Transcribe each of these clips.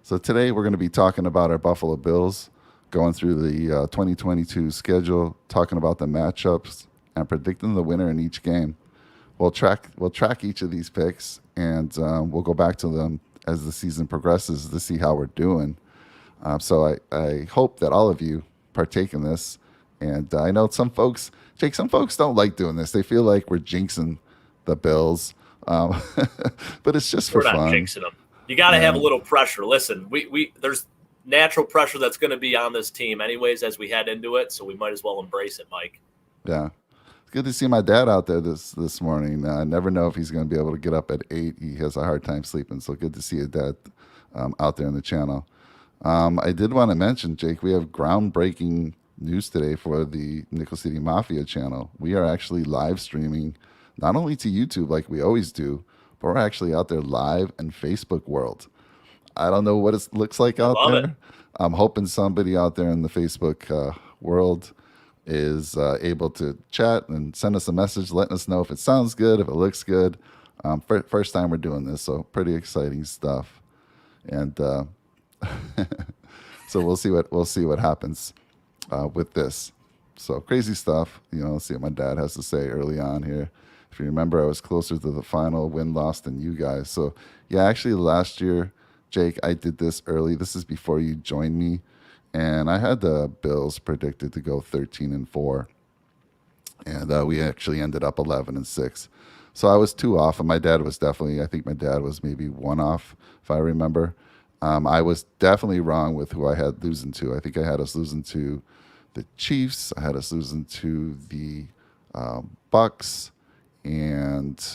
So today we're going to be talking about our Buffalo Bills, going through the 2022 schedule, talking about the matchups, and predicting the winner in each game. We'll track each of these picks, and we'll go back to them as the season progresses to see how we're doing. So I hope that all of you partake in this. And I know some folks, Jake, some folks don't like doing this. They feel like we're jinxing the Bills, um, but it's just for We're not fun. jinxing them. You got to have a Yeah, little pressure. Listen, we there's natural pressure that's going to be on this team anyways as we head into it, so we might as well embrace it, Mike. yeah. It's good to see my dad out there this morning. I never know if he's going to be able to get up at 8. He has a hard time sleeping, so good to see your dad out there in the channel. I did want to mention, Jake, we have groundbreaking news today for the Nickel City Mafia channel. We are actually live streaming not only to YouTube like we always do, but we're actually out there live in Facebook world. I don't know what it looks like I out love it. there. I'm hoping somebody out there in the Facebook world is able to chat and send us a message letting us know if it sounds good, if it looks good. First time we're doing this, so pretty exciting stuff. And so we'll see what happens with this. So crazy stuff. Let's see what my dad has to say early on here. If you remember, I was closer to the final win loss than you guys. So yeah, actually last year, Jake, I did this early. This is before you joined me, and I had the Bills predicted to go 13-4, and we actually ended up 11-6. So I was two off, and my dad was definitely. I think my dad was maybe one off, if I remember. I was definitely wrong with who I had losing to. I think I had us losing to the Chiefs. I had us losing to the Bucks, and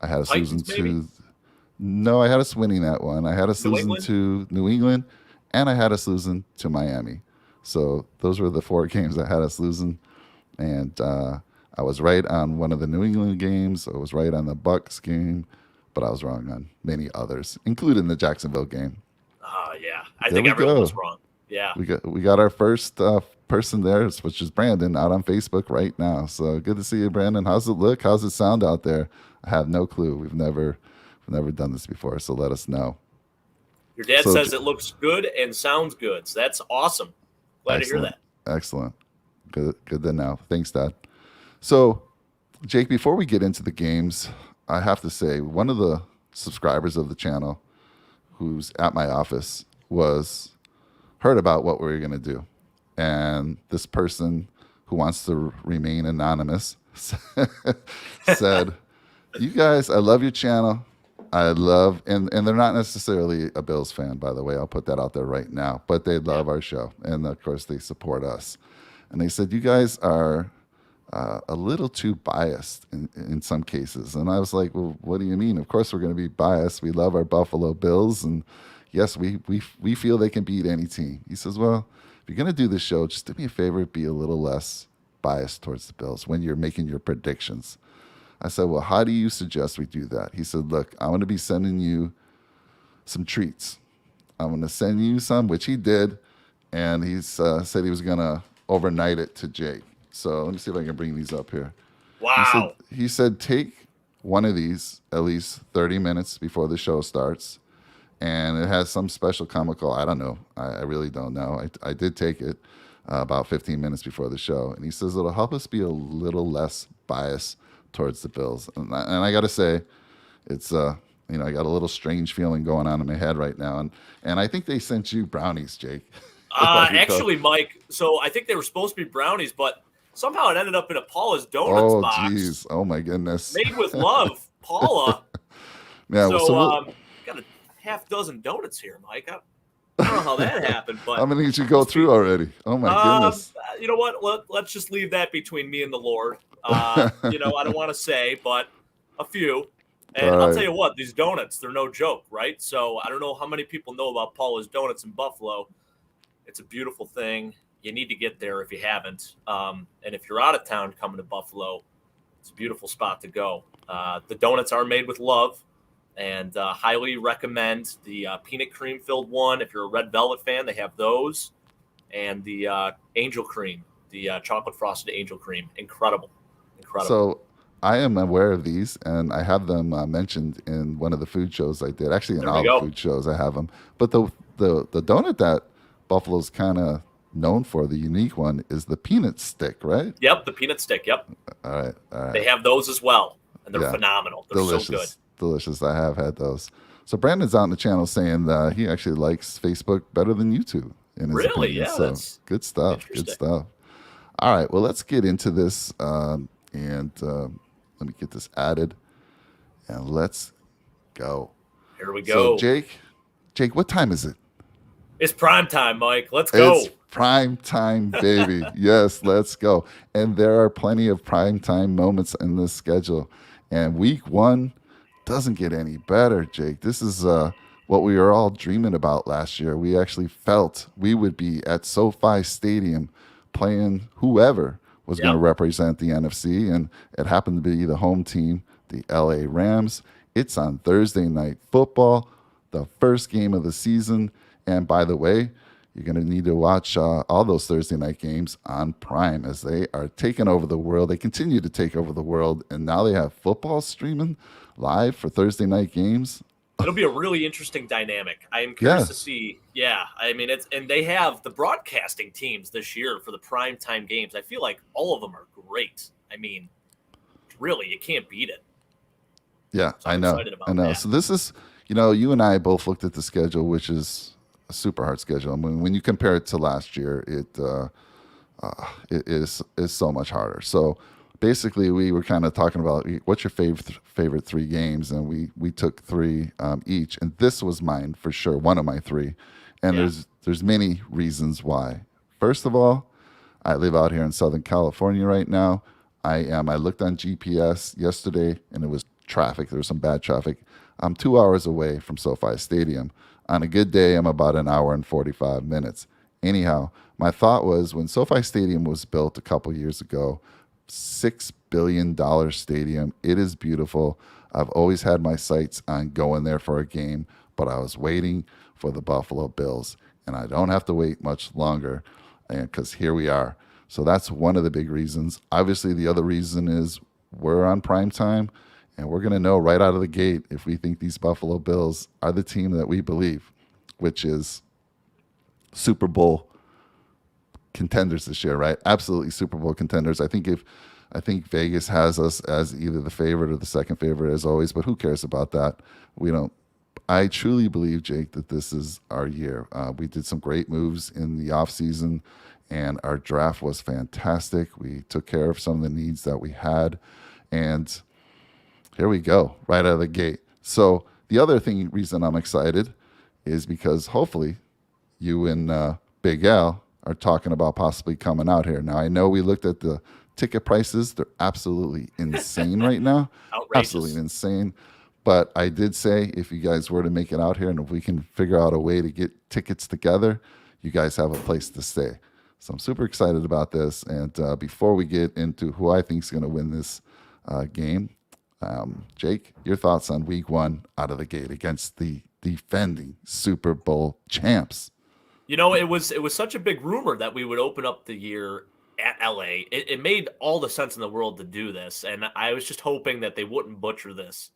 I had us losing Titans, maybe? to. No, I had us winning that one. I had us New losing England? to New England, and I had us losing to Miami. So those were the four games I had us losing, and I was right on one of the New England games. I was right on the Bucks game, but I was wrong on many others, including the Jacksonville game. Yeah. I There think we everyone was go. wrong. Yeah. We got our first person there, which is Brandon, out on Facebook right now. So good to see you, Brandon. How's it look? How's it sound out there? I have no clue. We've never done this before, so let us know. Your dad So says it looks good and sounds good. So that's awesome. Glad to hear excellent, that. excellent. Good to know. Thanks, Dad. So Jake, before we get into the games, I have to say one of the subscribers of the channel who's at my office was heard about what we were going to do. And this person who wants to remain anonymous said, "You guys, I love your channel. I love," and they're not necessarily a Bills fan, by the way. I'll put that out there right now, but they Yeah. love our show. And of course, they support us. And they said, "You guys are a little too biased in some cases." And I was like, "Well, what do you mean? Of course we're going to be biased. We love our Buffalo Bills, and yes, we feel they can beat any team." He says, "Well, if you're going to do this show, just do me a favor, be a little less biased towards the Bills when you're making your predictions." I said, "Well, how do you suggest we do that?" He said, "Look, I'm going to be sending you some treats. I'm going to send you some," which he did, and he said he was going to overnight it to Jake. So let me see if I can bring these up here. He said Wow. he said take one of these at least 30 minutes before the show starts, and it has some special chemical. I don't know. I really don't know. I did take it about 15 minutes before the show, and he says it'll help us be a little less biased towards the Bills. And I got to say, it's I got a little strange feeling going on in my head right now, and I think they sent you brownies, Jake. If I recall. Actually, Mike, so I think they were supposed to be brownies, but somehow it ended up in a Paula's Donuts Oh, box geez. Oh my goodness. made with love. Paula. Yeah. Well, so So we'll, got a half dozen donuts here, Mike. I don't know how that happened, how but many did you go must be. through already? Oh my goodness. You know what? Let's just leave that between me and the Lord. I don't want to say, but a few. And All I'll tell right. you what, these donuts, they're no joke, right? So I don't know how many people know about Paula's Donuts in Buffalo. It's a beautiful thing. You need to get there if you haven't. And if you're out of town coming to Buffalo, it's a beautiful spot to go. The donuts are made with love, and highly recommend the peanut cream filled one. If you're a red velvet fan, they have those, and the angel cream, the chocolate frosted angel cream. Incredible, incredible. So I am aware of these, and I have them mentioned in one of the food shows I did. Actually, in There we all the go. food shows, I have them. But the donut that Buffalo's kind of known for, the unique one, is the peanut stick, right? Yep, the peanut stick. Yep, All right, all they right. have those as well, and they're Yeah, phenomenal. They're so good. delicious, delicious. I have had those. So Brandon's out in the channel saying he actually likes Facebook better than YouTube, in his Really? opinion. Yeah, So that's good stuff. Good interesting. stuff. All right. Well, let's get into this, and let me get this added, and let's go. Here we So go. Jake, what time is it? It's prime time, Mike. Let's It's go. prime time, baby. Yes, let's go. And there are plenty of prime time moments in this schedule. And week one doesn't get any better, Jake. This is what we were all dreaming about last year. We actually felt we would be at SoFi Stadium playing whoever was going to Yep. represent the NFC. And it happened to be the home team, the LA Rams. It's on Thursday night football, the first game of the season. And by the way, you're going to need to watch all those Thursday night games on Prime as they are taking over the world. They continue to take over the world. And now they have football streaming live for Thursday night games. It'll be a really interesting dynamic. I am curious Yeah. to see. Yeah, I mean, and they have the broadcasting teams this year for the prime time games. I feel like all of them are great. I mean, really, you can't beat it. Yeah, So I I'm know. excited about I know. that. So this is, you and I both looked at the schedule, which is a super hard schedule. I mean, when you compare it to last year, it is so much harder. So basically, we were kind of talking about what's your favorite three games, and we took three each, and this was mine for sure, one of my three, and Yeah. there's many reasons why. First of all, I live out here in Southern California right now. I looked on GPS yesterday, and it was traffic. There was some bad traffic. I'm 2 hours away from SoFi Stadium. On a good day, I'm about an hour and 45 minutes. Anyhow, my thought was when SoFi Stadium was built a couple years ago, $6 billion stadium. It is beautiful. I've always had my sights on going there for a game, but I was waiting for the Buffalo Bills, and I don't have to wait much longer because here we are. So that's one of the big reasons. Obviously, the other reason is we're on prime time, and we're going to know right out of the gate if we think these Buffalo Bills are the team that we believe, which is Super Bowl contenders this year, right? Absolutely Super Bowl contenders. I think Vegas has us as either the favorite or the second favorite as always, but who cares about that? We don't. I truly believe, Jake, that this is our year. We did some great moves in the offseason, and our draft was fantastic. We took care of some of the needs that we had, and here we go, right out of the gate. So the other reason I'm excited is because hopefully you and Big Al are talking about possibly coming out here. Now, I know we looked at the ticket prices. They're absolutely insane right now. Outrageous. Absolutely insane. But I did say if you guys were to make it out here and if we can figure out a way to get tickets together, you guys have a place to stay. So I'm super excited about this. And before we get into who I think is going to win this game, Jake, your thoughts on week one out of the gate against the defending Super Bowl champs? You know, it was such a big rumor that we would open up the year at LA. It made all the sense in the world to do this, and I was just hoping that they wouldn't butcher this.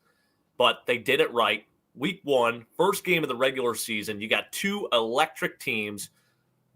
But they did it right. Week one, first game of the regular season, you got two electric teams,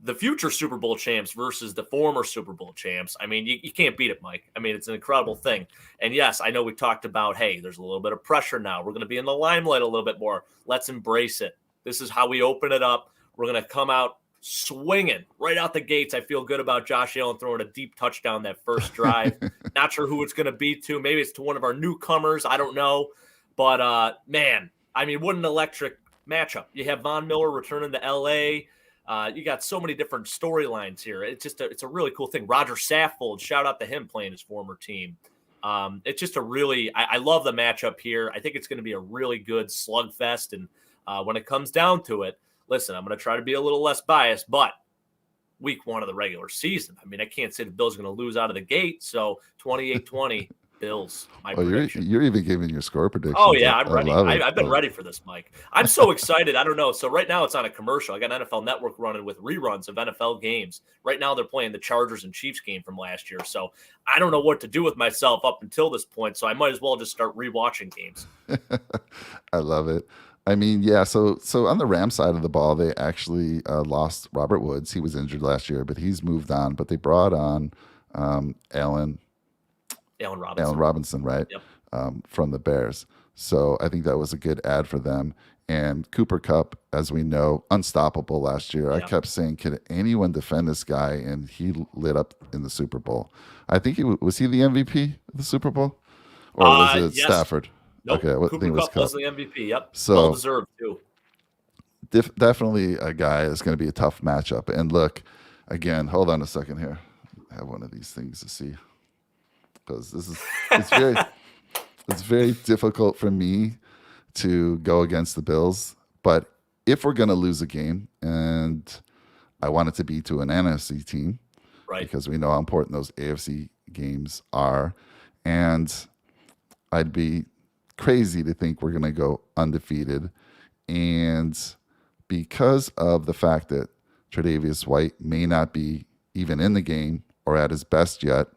the future Super Bowl champs versus the former Super Bowl champs. I mean, you can't beat it, Mike. I mean, it's an incredible thing. And yes, I know we talked about, hey, there's a little bit of pressure now. We're going to be in the limelight a little bit more. Let's embrace it. This is how we open it up. We're going to come out swinging right out the gates. I feel good about Josh Allen throwing a deep touchdown that first drive. Not sure who it's going to be to. Maybe it's to one of our newcomers. I don't know. But, man, I mean, what an electric matchup. You have Von Miller returning to L.A., you got so many different storylines here. It's a really cool thing. Roger Saffold, shout out to him playing his former team. It's just I love the matchup here. I think it's going to be a really good slugfest. And when it comes down to it, listen, I'm going to try to be a little less biased, but week one of the regular season, I mean, I can't say the Bills are going to lose out of the gate. So 28-20 Bills, my prediction. You're even giving your score predictions. Oh, yeah, I'm ready. love it. I've been ready for this, Mike. I'm so excited. I don't know. So right now it's on a commercial. I got NFL Network running with reruns of NFL games. Right now they're playing the Chargers and Chiefs game from last year. So I don't know what to do with myself up until this point. So I might as well just start rewatching games. I love it. I mean, yeah. So on the Rams side of the ball, they actually lost Robert Woods. He was injured last year, but he's moved on. But they brought on Allen Allen Allen Robinson. Robinson, right, Yep. from the Bears. So I think that was a good ad for them. And Cooper Cup, as we know, unstoppable last year. I Yeah. kept saying, "Can anyone defend this guy?" And he lit up in the Super Bowl. I think was he the MVP of the Super Bowl, or was it Yes. Stafford? Nope. Okay, I think Cooper it was Cup was Cup. the MVP. Yep. Well So deserved too. definitely a guy that's going to be a tough matchup. And look, again, hold on a second here. I have one of these things to see because this is it's very difficult for me to go against the Bills. But if we're going to lose a game, and I want it to be to an NFC team Right. because we know how important those AFC games are, and I'd be crazy to think we're going to go undefeated. And because of the fact that Tre'Davious White may not be even in the game or at his best yet,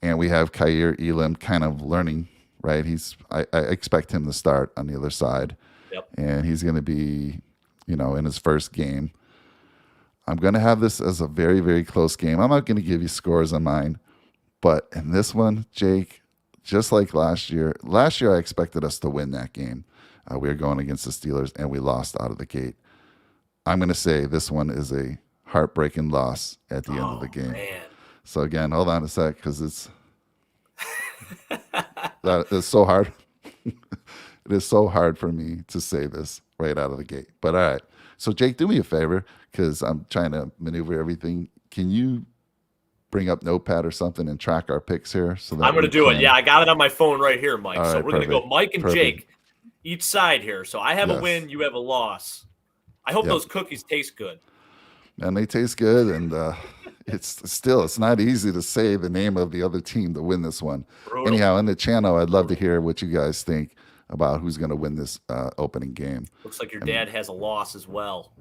and we have Kyer Elam kind of learning, right? I expect him to start on the other side, Yep. and he's going to be, in his first game. I'm going to have this as a very, very close game. I'm not going to give you scores on mine, but in this one, Jake, just like last year I expected us to win that game. We were going against the Steelers, and we lost out of the gate. I'm going to say this one is a heartbreaking loss at the end of the Oh game. man. So again, hold on a sec because it's so hard. It is so hard for me to say this right out of the gate. But all right. So Jake, do me a favor because I'm trying to maneuver everything. Can you bring up Notepad or something and track our picks here so that I'm going we to do it. can? Yeah, I got it on my phone right here, Mike. All So right, we're going to go perfect. Mike and Perfect. Jake each side here. So I have a Yes. win, you have a loss. I hope Yep. those cookies taste good. And they taste good, and it's not easy to say the name of the other team to win this one. Brutal. Anyhow, in the channel, I'd love to hear what you guys think about who's going to win this opening game. Looks like your dad has a loss as well.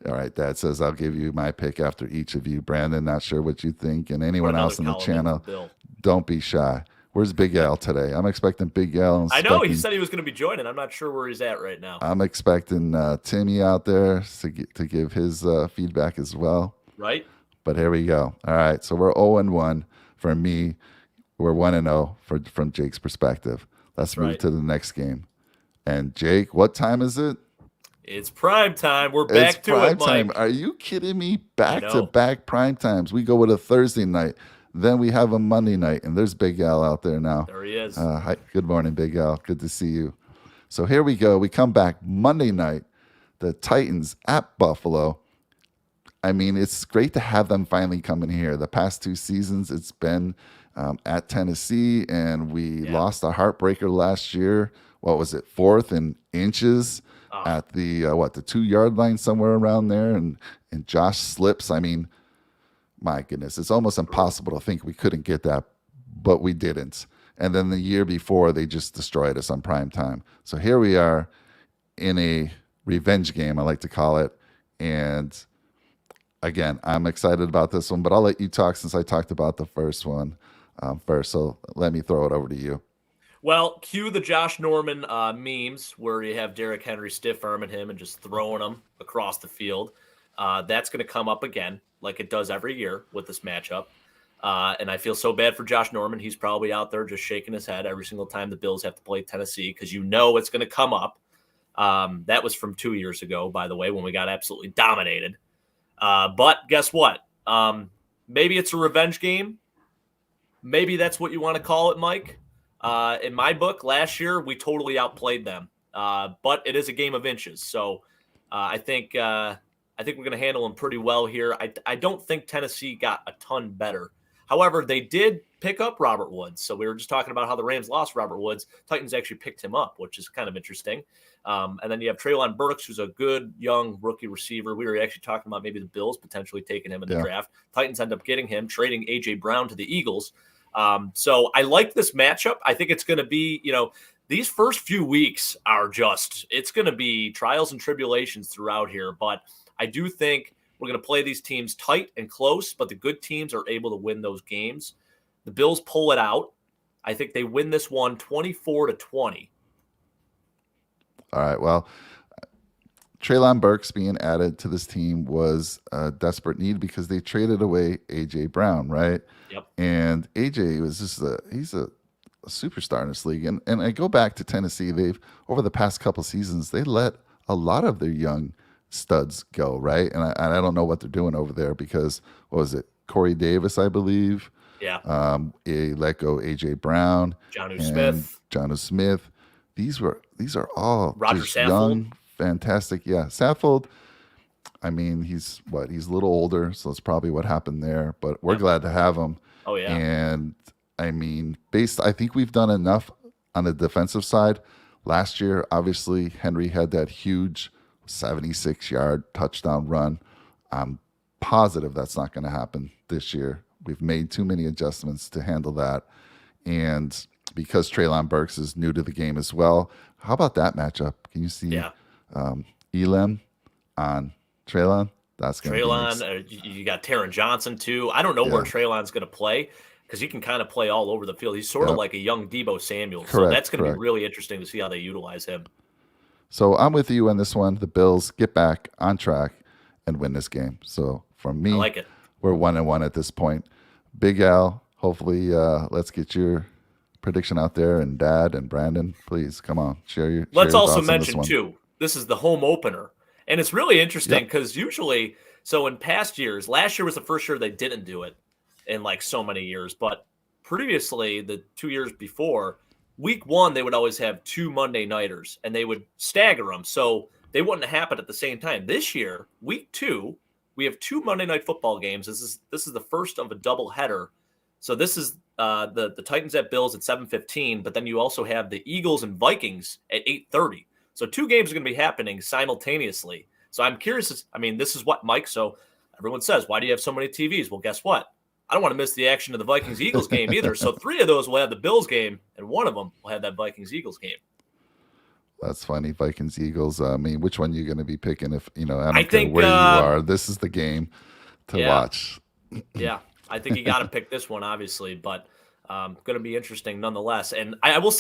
All right, Dad says I'll give you my pick after each of you. Brandon, not sure what you think, and Put anyone another else in the column in channel, for Bill. don't be shy. Where's Big Al today? I'm expecting Big Al. I know he said he was going to be joining. I'm not sure where he's at right now. I'm expecting Timmy out there to give his feedback as well. Right? But here we go. All right, so we're 0-1 for me. We're 1-0 from Jake's perspective. Let's move to the next game. And Jake, what time is it? It's prime time. We're back to it, Mike. Are you kidding me? Back-to-back prime times. We go with a Thursday night. Then we have a Monday night, and there's Big Al out there now. There he is. Hi, good morning, Big Al. Good to see you. So here we go. We come back Monday night. The Titans at Buffalo. I mean, it's great to have them finally coming here. The past 2 seasons, it's been at Tennessee, and we lost a heartbreaker last year. What was it? 4th in inches at the 2-yard line, somewhere around there, and Josh slips. I mean, my goodness, it's almost impossible to think we couldn't get that, but we didn't. And then the year before, they just destroyed us on prime time. So here we are in a revenge game, I like to call it. And again, I'm excited about this one, but I'll let you talk since I talked about the first one first. So let me throw it over to you. Well, cue the Josh Norman memes where you have Derrick Henry stiff arming him and just throwing him across the field. That's going to come up again, like it does every year with this matchup. And I feel so bad for Josh Norman. He's probably out there just shaking his head every single time the Bills have to play Tennessee because it's going to come up. That was from 2 years ago, by the way, when we got absolutely dominated. But guess what? Maybe it's a revenge game. Maybe that's what you want to call it, Mike. In my book, last year, we totally outplayed them. But it is a game of inches. So I think we're going to handle them pretty well here. I don't think Tennessee got a ton better. However, they did pick up Robert Woods. So we were just talking about how the Rams lost Robert Woods. Titans actually picked him up, which is kind of interesting. And then you have Treylon Burks, who's a good young rookie receiver. We were actually talking about maybe the Bills potentially taking him in the draft. Titans end up getting him, trading A.J. Brown to the Eagles. So I like this matchup. I think it's going to be, these first few weeks are it's going to be trials and tribulations throughout here. But I do think we're going to play these teams tight and close, but the good teams are able to win those games. The Bills pull it out. I think they win this one 24-20. All right. Well, Treylon Burks being added to this team was a desperate need because they traded away AJ Brown, right? Yep. And AJ was just he's a superstar in this league. And I go back to Tennessee. They've over the past couple seasons they let a lot of their young studs go, right? And I don't know what they're doing over there because what was it? Corey Davis, I believe. Yeah. They let go AJ Brown Jonnu and Smith, Jonnu Smith. These are all Roger just Saffold. young, fantastic. Yeah, Saffold. I mean, he's a little older, so that's probably what happened there. But we're Yep. glad to have him. Oh yeah. And I mean, I think we've done enough on the defensive side. Last year, obviously, Henry had that huge 76-yard touchdown run. I'm positive that's not going to happen this year. We've made too many adjustments to handle that. And because Treylon Burks is new to the game as well, how about that matchup? Can you see Yeah. Elam on Treylon? That's going to be Treylon, you got Taron Johnson too. I don't know where Yeah. Treylon's going to play because he can kind of play all over the field. He's sort of like a young Debo Samuel. So Correct, that's going to be correct. really interesting to see how they utilize him. So I'm with you on this one. The Bills get back on track and win this game. So for I me, like it. we're 1-1 at this point. Big Al, hopefully, let's get your prediction out there. And Dad and Brandon, please come on, share your. Let's share your also thoughts on this mention one. too, this is the home opener. And it's really interesting because usually, so in past years, last year was the first year they didn't do it in like so many years. But previously, the 2 years before, week one, they would always have two Monday nighters and they would stagger them. So they wouldn't happen at the same time. This year, week two, we have two Monday night football games. This is the first of a double header. So this is the Titans at Bills at 7:15, but then you also have the Eagles and Vikings at 8:30. So two games are going to be happening simultaneously. So I'm curious. I mean, this is what, Mike. So everyone says, why do you have so many TVs? Well, guess what? I don't want to miss the action of the Vikings-Eagles game either. So three of those will have the Bills game, and one of them will have that Vikings-Eagles game. That's funny. Vikings, Eagles. I mean, which one are you going to be picking? If I don't I care think, where you are. This is the game to yeah. watch. Yeah, I think you got to pick this one, obviously, but going to be interesting nonetheless. And I will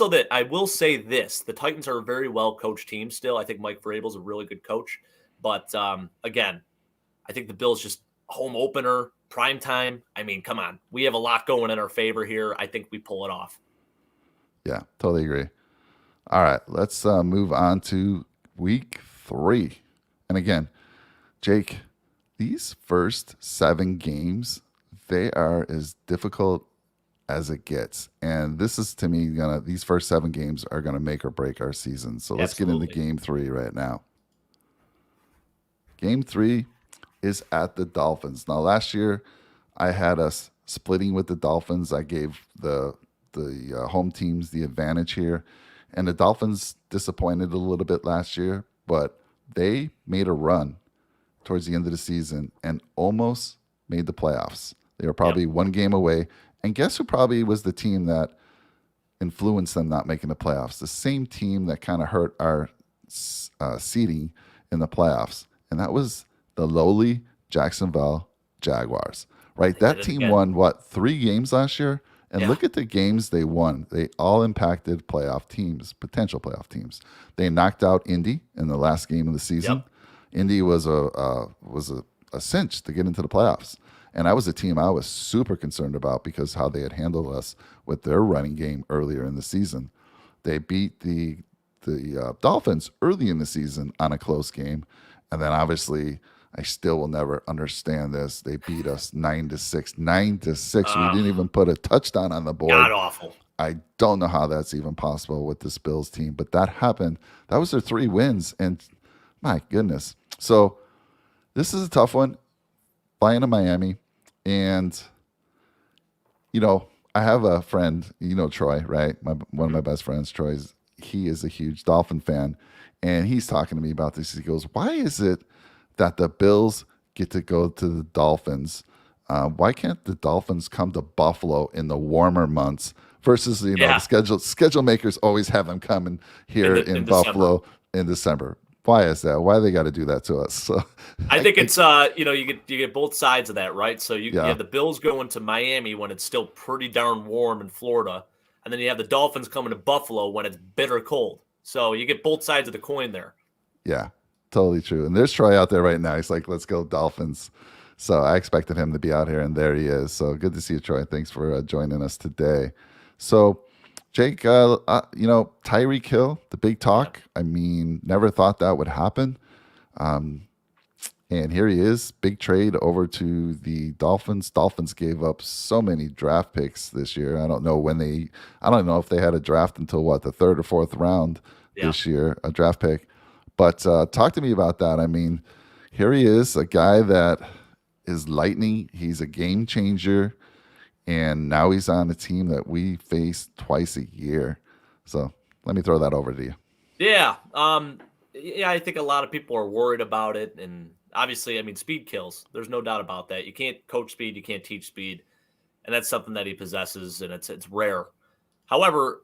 say this: the Titans are a very well coached team still. I think Mike Vrabel's a really good coach, but again, I think the Bills just home opener, prime time. I mean, come on, we have a lot going in our favor here. I think we pull it off. Yeah, totally agree. All right, let's move on to week 3. And again, Jake, these first 7 games, they are as difficult as it gets. And this is, to me, these first 7 games are going to make or break our season. So let's get into game 3 right now. Game 3 is at the Dolphins. Now, last year, I had us splitting with the Dolphins. I gave the home teams the advantage here. And the Dolphins disappointed a little bit last year, but they made a run towards the end of the season and almost made the playoffs. They were probably one game away. And guess who probably was the team that influenced them not making the playoffs? The same team that kind of hurt our seeding in the playoffs. And that was the lowly Jacksonville Jaguars, right? That team won, 3 games last year? And look at the games they won. They all impacted playoff teams, potential playoff teams. They knocked out Indy in the last game of the season. Yep. Indy was a cinch to get into the playoffs. And that was a team I was super concerned about because how they had handled us with their running game earlier in the season. They beat the Dolphins early in the season on a close game. And then obviously I still will never understand this. They beat us 9-6. 9-6. We didn't even put a touchdown on the board. God awful. I don't know how that's even possible with this Bills team, but that happened. That was their 3 wins, and my goodness. So this is a tough one. Flying to Miami, and I have a friend. Troy, right? One of my best friends, he is a huge Dolphin fan, and he's talking to me about this. He goes, "Why is it that the Bills get to go to the Dolphins? Why can't the Dolphins come to Buffalo in the warmer months versus the schedule makers always have them coming here in Buffalo in December? Why is that? Why they got to do that to us?" So I think it's you get both sides of that, right? So you have the Bills going to Miami when it's still pretty darn warm in Florida, and then you have the Dolphins coming to Buffalo when it's bitter cold. So you get both sides of the coin there. Yeah, totally true. And there's Troy out there right now. He's like, let's go Dolphins. So I expected him to be out here, and there he is. So good to see you, Troy. Thanks for joining us today. So, Jake, Tyreek Hill, the big talk. I mean, never thought that would happen. And here he is, big trade over to the Dolphins. Dolphins gave up so many draft picks this year. I don't know if they had a draft until the third or fourth round this year, a draft pick. But talk to me about that. I mean, here he is, a guy that is lightning. He's a game changer. And now he's on a team that we face twice a year. So let me throw that over to you. Yeah. I think a lot of people are worried about it. And obviously, I mean, speed kills. There's no doubt about that. You can't coach speed. You can't teach speed. And that's something that he possesses, and it's rare. However,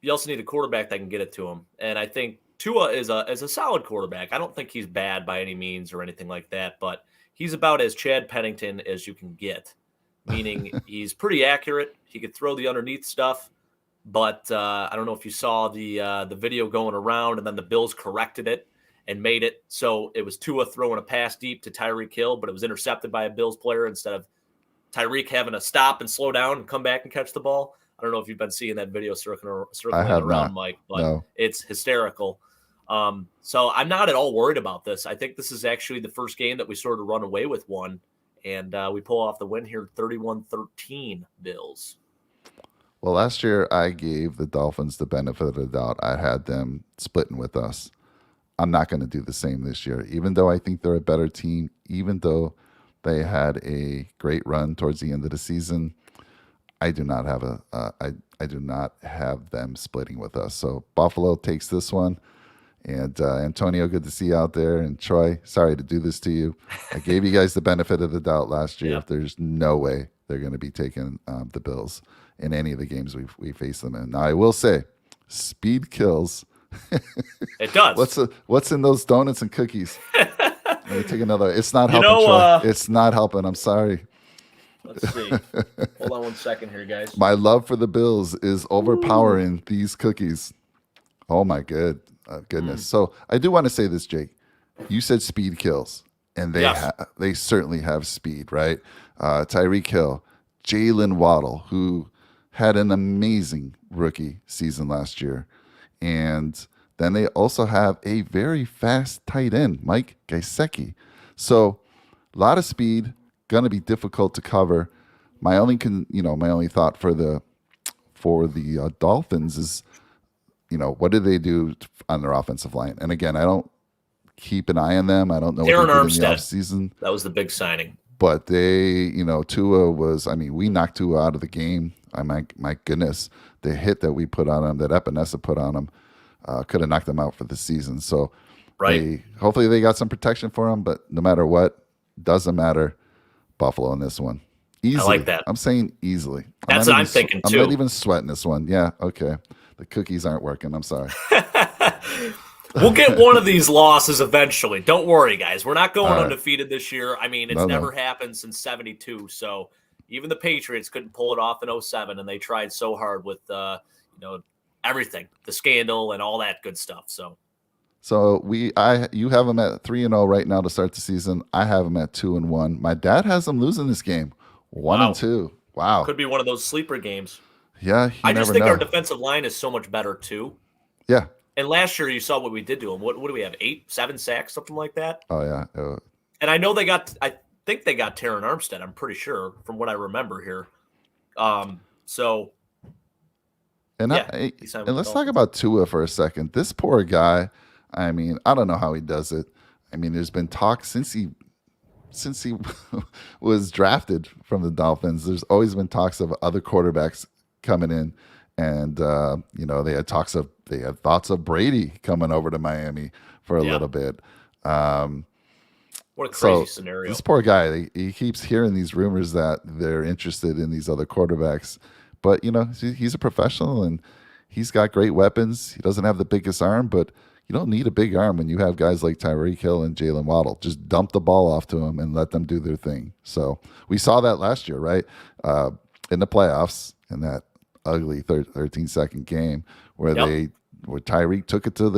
you also need a quarterback that can get it to him. And I think Tua is a solid quarterback. I don't think he's bad by any means or anything like that, but he's about as Chad Pennington as you can get, meaning he's pretty accurate. He could throw the underneath stuff, but I don't know if you saw the video going around, and then the Bills corrected it and made it so it was Tua throwing a pass deep to Tyreek Hill, but it was intercepted by a Bills player instead of Tyreek having to stop and slow down and come back and catch the ball. I don't know if you've been seeing that video circling around, Mike, but It's hysterical. So I'm not at all worried about this. I think this is actually the first game that we sort of run away with one, and we pull off the win here, 31-13 Bills. Well, last year I gave the Dolphins the benefit of the doubt. I had them splitting with us. I'm not going to do the same this year, even though I think they're a better team, even though they had a great run towards the end of the season. I do not have I do not have them splitting with us. So Buffalo takes this one. And Antonio, good to see you out there. And Troy, sorry to do this to you. I gave you guys the benefit of the doubt last year. There's no way they're going to be taking the Bills in any of the games we face them in. Now, I will say, speed kills. It does. What's in those donuts and cookies? Let me take another. It's not helping, Troy. It's not helping. I'm sorry. Let's see. Hold on one second here, guys. My love for the Bills is overpowering these cookies. Oh, my goodness. So I do want to say this, Jake. You said speed kills, and they certainly have speed, right? Tyreek Hill, Jalen Waddle, who had an amazing rookie season last year. And then they also have a very fast tight end, Mike Gesicki. So a lot of speed, going to be difficult to cover. My only thought for the Dolphins is, what do they do on their offensive line? And again, I don't keep an eye on them. I don't know Aaron what they did in the Armstead. offseason. That was the big signing. But they, Tua was, we knocked Tua out of the game. My goodness, the hit that we put on him, that Epinesa put on him, could have knocked him out for the season. So hopefully they got some protection for him, but no matter what, doesn't matter. Buffalo in this one. Easily. I like that. I'm saying easily. That's what I'm thinking too. I'm not even sweating this one. Yeah, okay. The cookies aren't working. I'm sorry. We'll get one of these losses eventually. Don't worry, guys. We're not going undefeated this year. I mean, it's never happened since 72. So even the Patriots couldn't pull it off in 07, and they tried so hard with everything, the scandal and all that good stuff. So you have them at 3-0 right now to start the season. I have them at 2-1. My dad has them losing this game, 1-2. Wow, could be one of those sleeper games. Yeah, I just think our defensive line is so much better too. Yeah. And last year you saw what we did to them. What do we have? 7 sacks, something like that. Oh yeah. And I know I think they got Terran Armstead. I'm pretty sure from what I remember here. And let's talk about Tua for a second. This poor guy. I mean, I don't know how he does it. I mean, there's been talk since he was drafted from the Dolphins. There's always been talks of other quarterbacks coming in, and they had thoughts of Brady coming over to Miami for a little bit. What a crazy scenario! This poor guy, he keeps hearing these rumors that they're interested in these other quarterbacks, but he's a professional and he's got great weapons. He doesn't have the biggest arm, but you don't need a big arm when you have guys like Tyreek Hill and Jalen Waddle. Just dump the ball off to them and let them do their thing. So we saw that last year, right? In the playoffs, in that ugly 13-second game where they where Tyreek took it to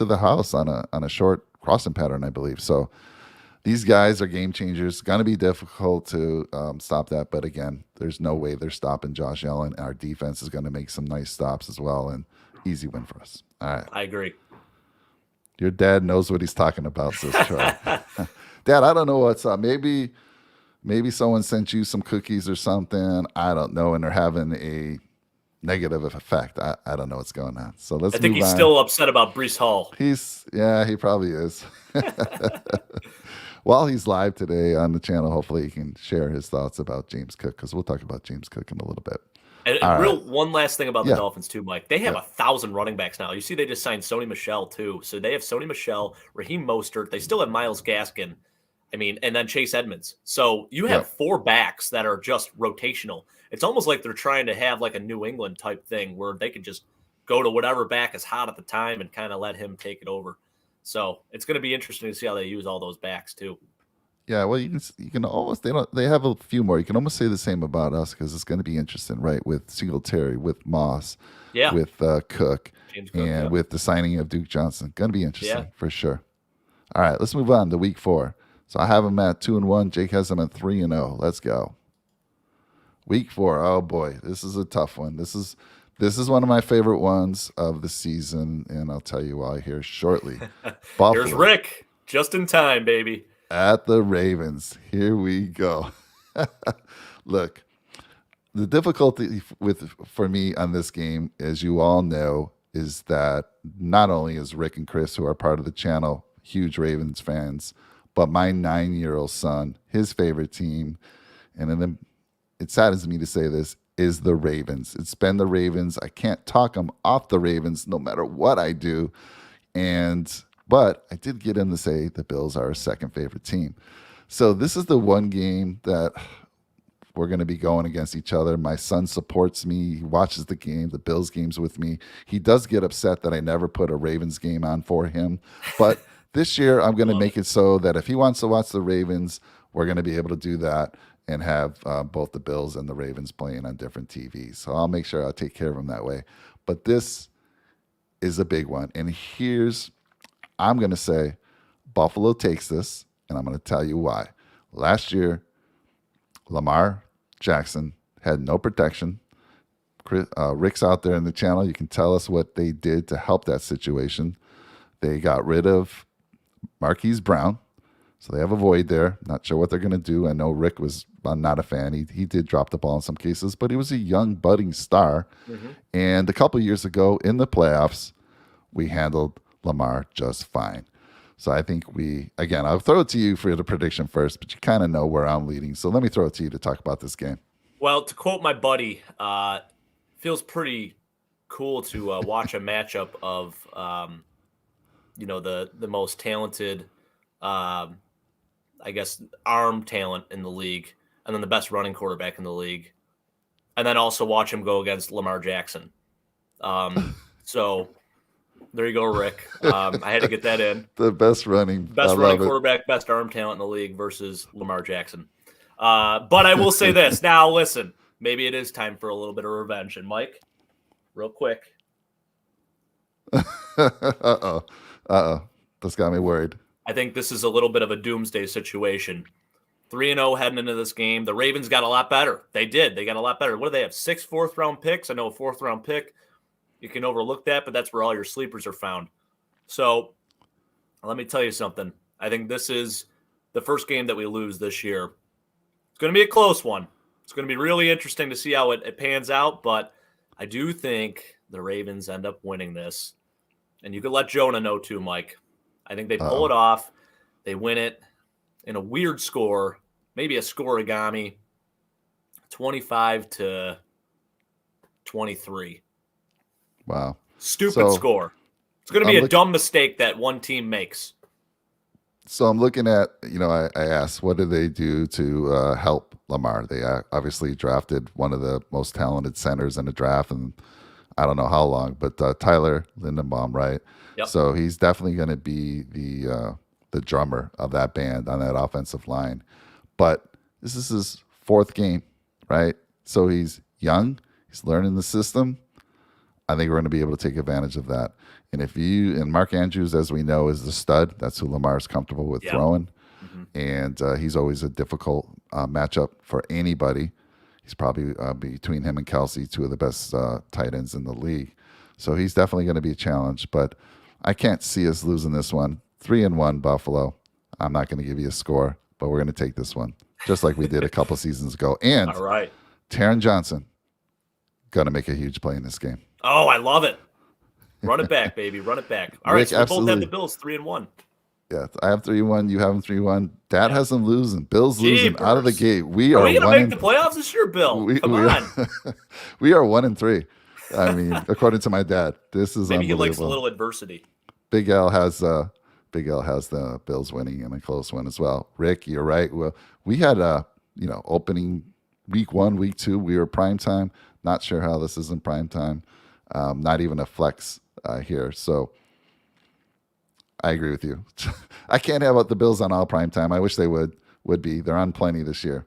the house on a short crossing pattern, I believe. So these guys are game changers. Going to be difficult to stop that, but again, there's no way they're stopping Josh Allen. Our defense is going to make some nice stops as well, and easy win for us. All right. I agree. Your dad knows what he's talking about, says Troy. Dad, I don't know what's up. Maybe someone sent you some cookies or something. I don't know, and they're having a negative effect. I don't know what's going on. So let's. I think move he's on. still upset about Brees Hall. He probably is. While he's live today on the channel, hopefully he can share his thoughts about James Cook, because we'll talk about James Cook in a little bit. And one last thing about the Dolphins too, Mike. They have 1,000 running backs now. You see, they just signed Sony Michel too. So they have Sony Michel, Raheem Mostert. They still have Myles Gaskin. I mean, and then Chase Edmonds. So you have 4 backs that are just rotational. It's almost like they're trying to have like a New England type thing where they can just go to whatever back is hot at the time and kind of let him take it over. So it's going to be interesting to see how they use all those backs too. Yeah, well, you can almost they have a few more. You can almost say the same about us, because it's going to be interesting, right? With Singletary, with Moss, with Cook, and with the signing of Duke Johnson. Going to be interesting for sure. All right, let's move on to week 4. So I have him at 2-1. Jake has him at 3-0. Let's go. Week 4. Oh boy, this is a tough one. This is one of my favorite ones of the season, and I'll tell you why here shortly. Buffalo. Here's Rick, just in time, baby. At the Ravens. Here we go. Look, the difficulty for me on this game, as you all know, is that not only is Rick and Chris, who are part of the channel, huge Ravens fans, but my 9-year-old son, his favorite team, and then it saddens me to say this, is the Ravens. It's been the Ravens. I can't talk him off the Ravens no matter what I do. But I did get him to say the Bills are his second favorite team. So this is the one game that we're going to be going against each other. My son supports me. He watches the game, the Bills games with me. He does get upset that I never put a Ravens game on for him. But this year I'm going to make it so that if he wants to watch the Ravens, we're going to be able to do that and have both the Bills and the Ravens playing on different TVs. So I'll make sure I'll take care of him that way. But this is a big one. And I'm going to say Buffalo takes this, and I'm going to tell you why. Last year, Lamar Jackson had no protection. Rick's out there in the channel. You can tell us what they did to help that situation. They got rid of Marquise Brown, so they have a void there. Not sure what they're going to do. I know Rick was not a fan. He did drop the ball in some cases, but he was a young, budding star. Mm-hmm. And a couple years ago in the playoffs, we handled Lamar just fine. So I think I'll throw it to you for the prediction first, but you kind of know where I'm leading. So let me throw it to you to talk about this game. Well, to quote my buddy, feels pretty cool to watch a matchup of, the most talented, I guess, arm talent in the league, and then the best running quarterback in the league, and then also watch him go against Lamar Jackson. So there you go, Rick. I had to get that in. The best running quarterback, best arm talent in the league versus Lamar Jackson. But I will say this. Now, listen, maybe it is time for a little bit of revenge. And Mike, real quick. Uh-oh. That's got me worried. I think this is a little bit of a doomsday situation. 3-0 heading into this game. The Ravens got a lot better. They did. They got a lot better. What do they have? 6 fourth-round picks? I know a fourth-round pick. You can overlook that, but that's where all your sleepers are found. So let me tell you something. I think this is the first game that we lose this year. It's going to be a close one. It's going to be really interesting to see how it pans out, but I do think the Ravens end up winning this. And you could let Jonah know too, Mike. I think they pull it off. They win it in a weird score, maybe a scoregami, 25-23. Wow. Stupid score. It's going to be a dumb mistake that one team makes. So I'm looking at, I asked, what do they do to help Lamar? They obviously drafted one of the most talented centers in the draft, and I don't know how long, but Tyler Lindenbaum, right? Yep. So he's definitely going to be the drummer of that band on that offensive line. But this is his 4th game, right? So he's young. He's learning the system. I think we're going to be able to take advantage of that. And Mark Andrews, as we know, is the stud. That's who Lamar's comfortable with Yeah. throwing. Hmm. And he's always a difficult matchup for anybody. He's probably between him and Kelsey, two of the best tight ends in the league. So he's definitely going to be a challenge. But I can't see us losing this one. 3-1 Buffalo. I'm not going to give you a score, but we're going to take this one, just like we did a couple seasons ago. And All right. Taron Johnson going to make a huge play in this game. Oh, I love it. Run it back, baby. Run it back. All right, Rick, so we both have absolutely. the Bills 3-1. Yeah, I have 3-1. You have them 3-1. Dad has them losing. Bills losing out of the Jeepers. gate. We Are are we going one to make and the playoffs this year, Bill? Come we on. we are 1-3. I mean, according to my dad, this is Maybe he likes a unbelievable. little adversity. Big L has the Bills winning in a close one as well. Rick, you're right. Well, we had opening week 1, week 2. We were prime time. Not sure how this is in prime time. Not even a flex here. So I agree with you. I can't have the Bills on all prime time. I wish they would be. They're on plenty this year.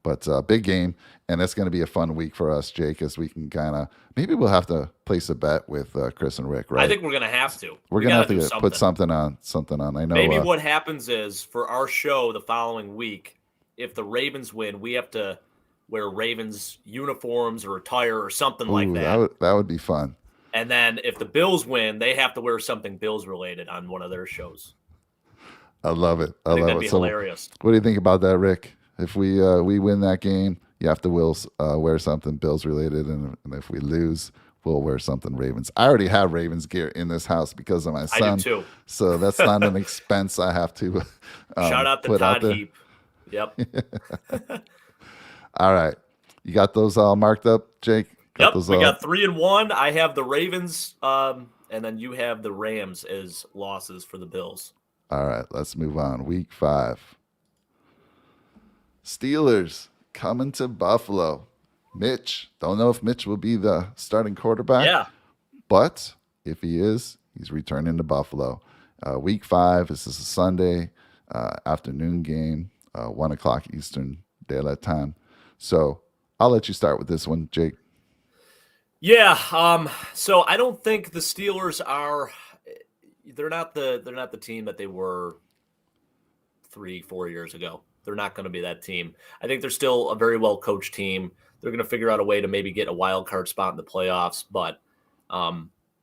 But big game, and it's going to be a fun week for us, Jake, as we can kind of maybe we'll have to place a bet with Chris and Rick, right? I think we're going to have to. We're going to have do to put something on. I know. Maybe what happens is for our show the following week, if the Ravens win, we have to wear Ravens uniforms or attire or something like that. That would be fun. And then if the Bills win, they have to wear something Bills related on one of their shows. I love it. I think that'd be hilarious. What do you think about that, Rick? If we win that game, you have to wear something Bills related, and if we lose, we'll wear something Ravens. I already have Ravens gear in this house because of my son. I do too. So that's not an expense I have to shout out to put Todd out there. Heap. Yep. All right. You got those all marked up, Jake? Yep. We got 3-1. I have the Ravens, and then you have the Rams as losses for the Bills. All right. Let's move on. Week 5. Steelers coming to Buffalo. Mitch. Don't know if Mitch will be the starting quarterback. Yeah. But if he is, he's returning to Buffalo. Week 5. This is a Sunday afternoon game, 1 o'clock Eastern Daylight Time. So I'll let you start with this one, Jake. Yeah. So I don't think the Steelers are. They're not the team that they were 3-4 years ago. They're not going to be that team. I think they're still a very well coached team. They're going to figure out a way to maybe get a wild card spot in the playoffs, but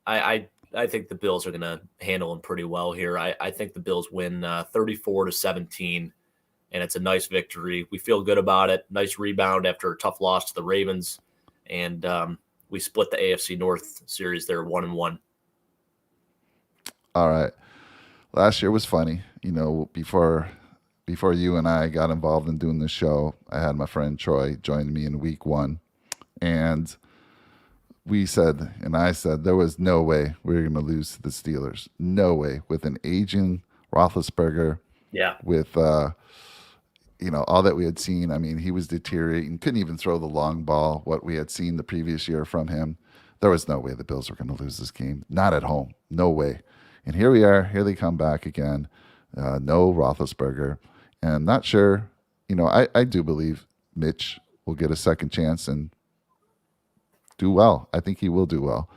I think the Bills are going to handle them pretty well here. I think the Bills win 34-17, and it's a nice victory. We feel good about it. Nice rebound after a tough loss to the Ravens, and we split the AFC North series there 1-1. All right. Last year was funny. Before you and I got involved in doing this show, I had my friend Troy join me in week 1. And I said, there was no way we were going to lose to the Steelers. No way. With an aging Roethlisberger. Yeah. With, all that we had seen. I mean, he was deteriorating. Couldn't even throw the long ball, what we had seen the previous year from him. There was no way the Bills were going to lose this game. Not at home. No way. And here we are. Here they come back again. No Roethlisberger. And not sure, I do believe Mitch will get a second chance and do well. I think he will do well.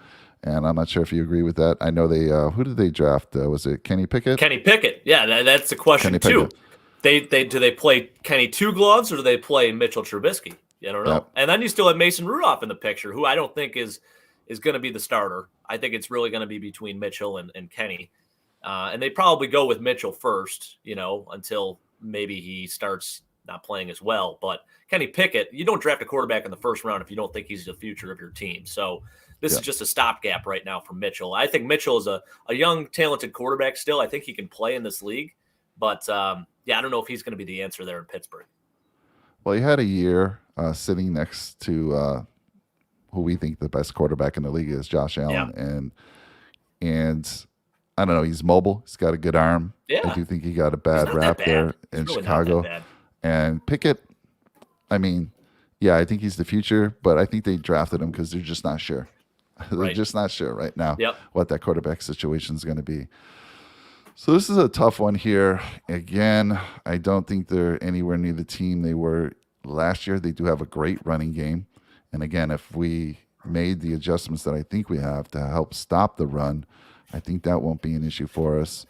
And I'm not sure if you agree with that. I know they, who did they draft? Was it Kenny Pickett? Kenny Pickett. Yeah, that's the question too. Do they play Kenny 2 gloves or do they play Mitchell Trubisky? I don't know. Yep. And then you still have Mason Rudolph in the picture, who I don't think is going to be the starter. I think it's really going to be between Mitchell and Kenny. And they probably go with Mitchell first, until maybe he starts not playing as well. But Kenny Pickett, you don't draft a quarterback in the first round if you don't think he's the future of your team. So this is just a stopgap right now for Mitchell. I think Mitchell is a young, talented quarterback still. I think he can play in this league. But, I don't know if he's going to be the answer there in Pittsburgh. Well, he had a year sitting next to who we think the best quarterback in the league is, Josh Allen. Yeah. And I don't know. He's mobile. He's got a good arm. Yeah. I do think he got a bad rap there in Chicago. And Pickett, I mean, I think he's the future, but I think they drafted him because they're just not sure. They're just not sure right now what that quarterback situation is going to be. So this is a tough one here. Again, I don't think they're anywhere near the team they were last year. They do have a great running game. And again, if we made the adjustments that I think we have to help stop the run, I think that won't be an issue for us.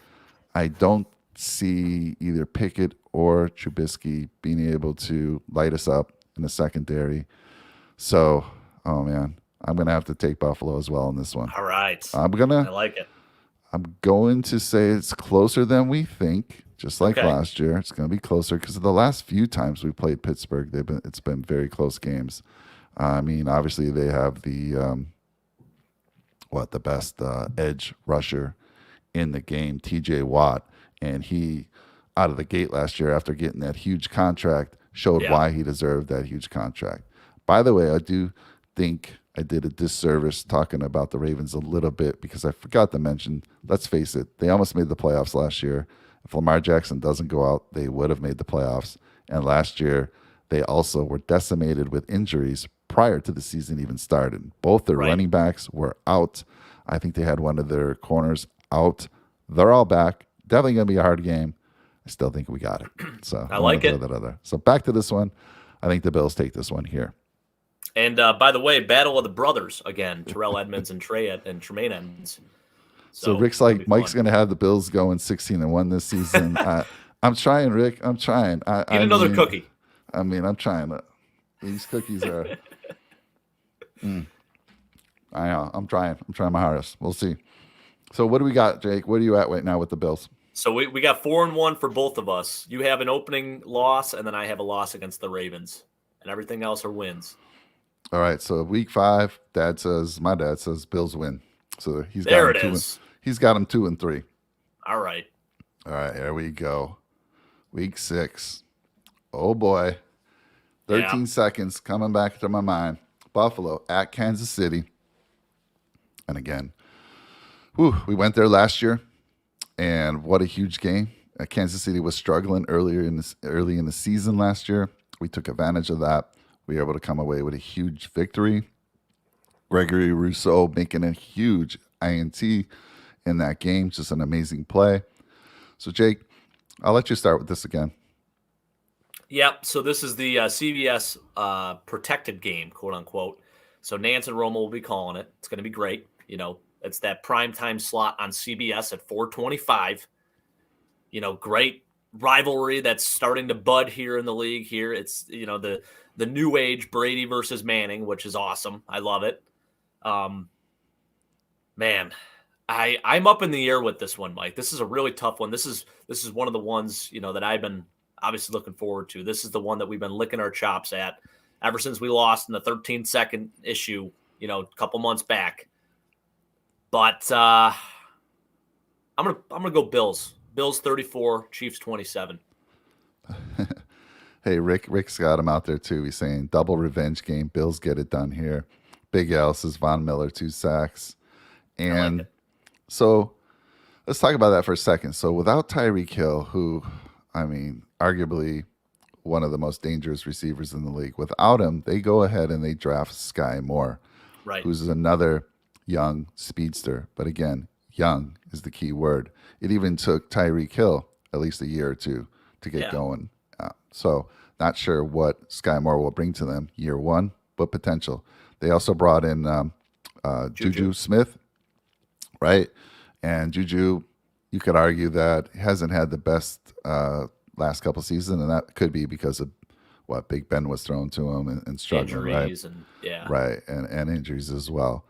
I don't see either Pickett or Trubisky being able to light us up in the secondary. So, oh man, I'm gonna have to take Buffalo as well in this one. All right. I'm I gonna like it. I'm going to say it's closer than we think, just like Okay. last year. It's going to be closer because the last few times we played Pittsburgh, it's been very close games. I mean, obviously they have the best edge rusher in the game, T.J. Watt, and he out of the gate last year after getting that huge contract showed Yeah. why he deserved that huge contract. By the way, I do think I did a disservice talking about the Ravens a little bit because I forgot to mention, let's face it, they almost made the playoffs last year. If Lamar Jackson doesn't go out, they would have made the playoffs. And last year, they also were decimated with injuries prior to the season even started. Both their Right. running backs were out. I think they had one of their corners out. They're all back. Definitely going to be a hard game. I still think we got it. So I like it. So back to this one. I think the Bills take this one here. And by the way, battle of the brothers again, Terrell Edmonds and Tremaine Edmonds. So Rick's it'll be like, Mike's fun. going to have the Bills going 16-1 this season. I'm trying, Rick. I'm trying. Get another cookie. I mean, I'm trying. These cookies are. I know. I'm trying. I'm trying my hardest. We'll see. So what do we got, Jake? What are you at right now with the Bills? So we got 4-1 for both of us. You have an opening loss, and then I have a loss against the Ravens, and everything else are wins. All right. So week 5, my dad says Bills win. So he's got There them it two. is. He's got them 2-3. All right. All right. Here we go. Week 6. Oh boy. 13 Yeah. seconds coming back to my mind. Buffalo at Kansas City. And again, we went there last year, and what a huge game. Kansas City was struggling early in the season last year. We took advantage of that. We were able to come away with a huge victory. Gregory Rousseau making a huge INT in that game. Just an amazing play. So, Jake, I'll let you start with this again. Yep. So this is the CBS protected game, quote unquote. So Nance and Romo will be calling it. It's going to be great. You know, it's that primetime slot on CBS at 4:25. You know, great rivalry that's starting to bud here in the league here. It's, you know, the new age Brady versus Manning, which is awesome. I love it. Man, I'm up in the air with this one, Mike. This is a really tough one. This is one of the ones, you know, that I've been obviously looking forward to. This is the one that we've been licking our chops at ever since we lost in the 13-second issue, you know, a couple months back. But I'm gonna go Bills. Bills 34, Chiefs 27. Hey, Rick's got him out there too. He's saying double revenge game. Bills get it done here. Big L says Von Miller 2 sacks. And it. so let's talk about that for a second. So without Tyreek Hill, who, I mean, arguably one of the most dangerous receivers in the league, without him, they go ahead and they draft Sky Moore, Right. who's another young speedster. But again, young is the key word. It even took Tyreek Hill at least a year or two to get going. So not sure what Sky Moore will bring to them year one, but potential. They also brought in Juju Smith, right? And Juju, you could argue that hasn't had the best last couple seasons, and that could be because of what Big Ben was thrown to him and struggling, Injuries right? Right, and injuries as well.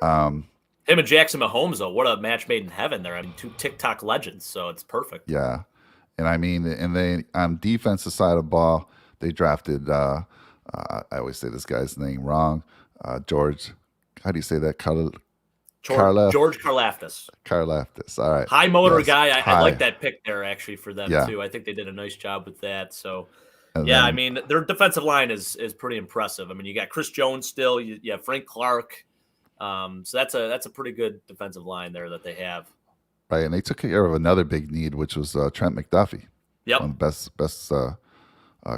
Him and Jackson Mahomes, though, what a match made in heaven there. I mean, 2 TikTok legends, so it's perfect. Yeah. And I mean, and they, on defensive side of ball, they drafted, I always say this guy's name wrong, George, how do you say that? George Karlaftis. Karlaftis, all right. High motor guy. I like that pick there, actually, for them, Yeah. too. I think they did a nice job with that. So, And yeah, then- I mean, their defensive line is pretty impressive. I mean, you got Chris Jones still. You have Frank Clark. So that's a pretty good defensive line there that they have. Right, and they took care of another big need, which was Trent McDuffie. Yep. One of the best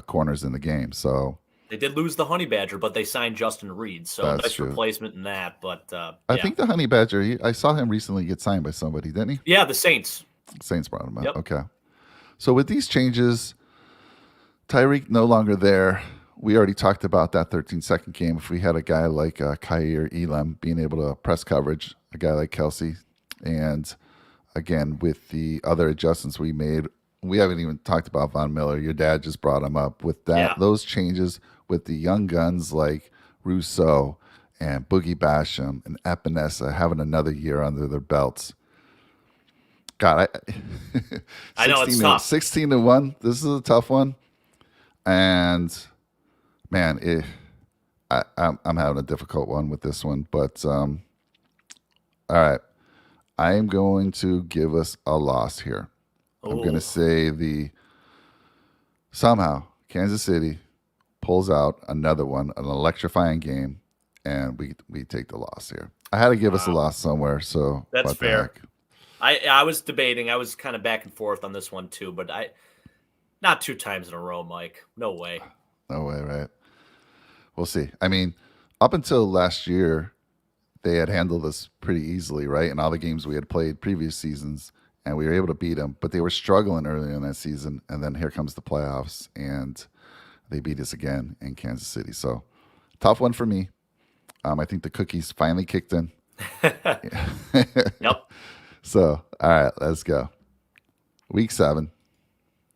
corners in the game. So They did lose the Honey Badger, but they signed Justin Reed. So That's nice true. replacement in that. But I think the Honey Badger, I saw him recently get signed by somebody, didn't he? yeah, the Saints. Saints brought him out. Yep. Okay. So with these changes, Tyreek no longer there. we already talked about that 13-second game. If we had a guy like Kyer Elam being able to press coverage, a guy like Kelsey, and again with the other adjustments we made, we haven't even talked about Von Miller. Your dad just brought him up with that. Yeah. Those changes with the young guns like Rousseau and Boogie Basham and Epinesa having another year under their belts. God, I know it's 16 tough. 16 to 1. This is a tough one. And man, I'm having a difficult one with this one. But all right, I am going to give us a loss here. I'm going to say somehow Kansas City pulls out another one, an electrifying game, and we take the loss here. I had to give us a loss somewhere, so That's what the fair. heck? I was debating. I was kind of back and forth on this one too, but not 2 times in a row, Mike. No way. No way, right? We'll see. I mean, up until last year, they had handled us pretty easily, right? In all the games we had played previous seasons, and we were able to beat them, but they were struggling early in that season, and then here comes the playoffs, and they beat us again in Kansas City. So, tough one for me. I think the cookies finally kicked in. Yep. So, all right, let's go. Week 7.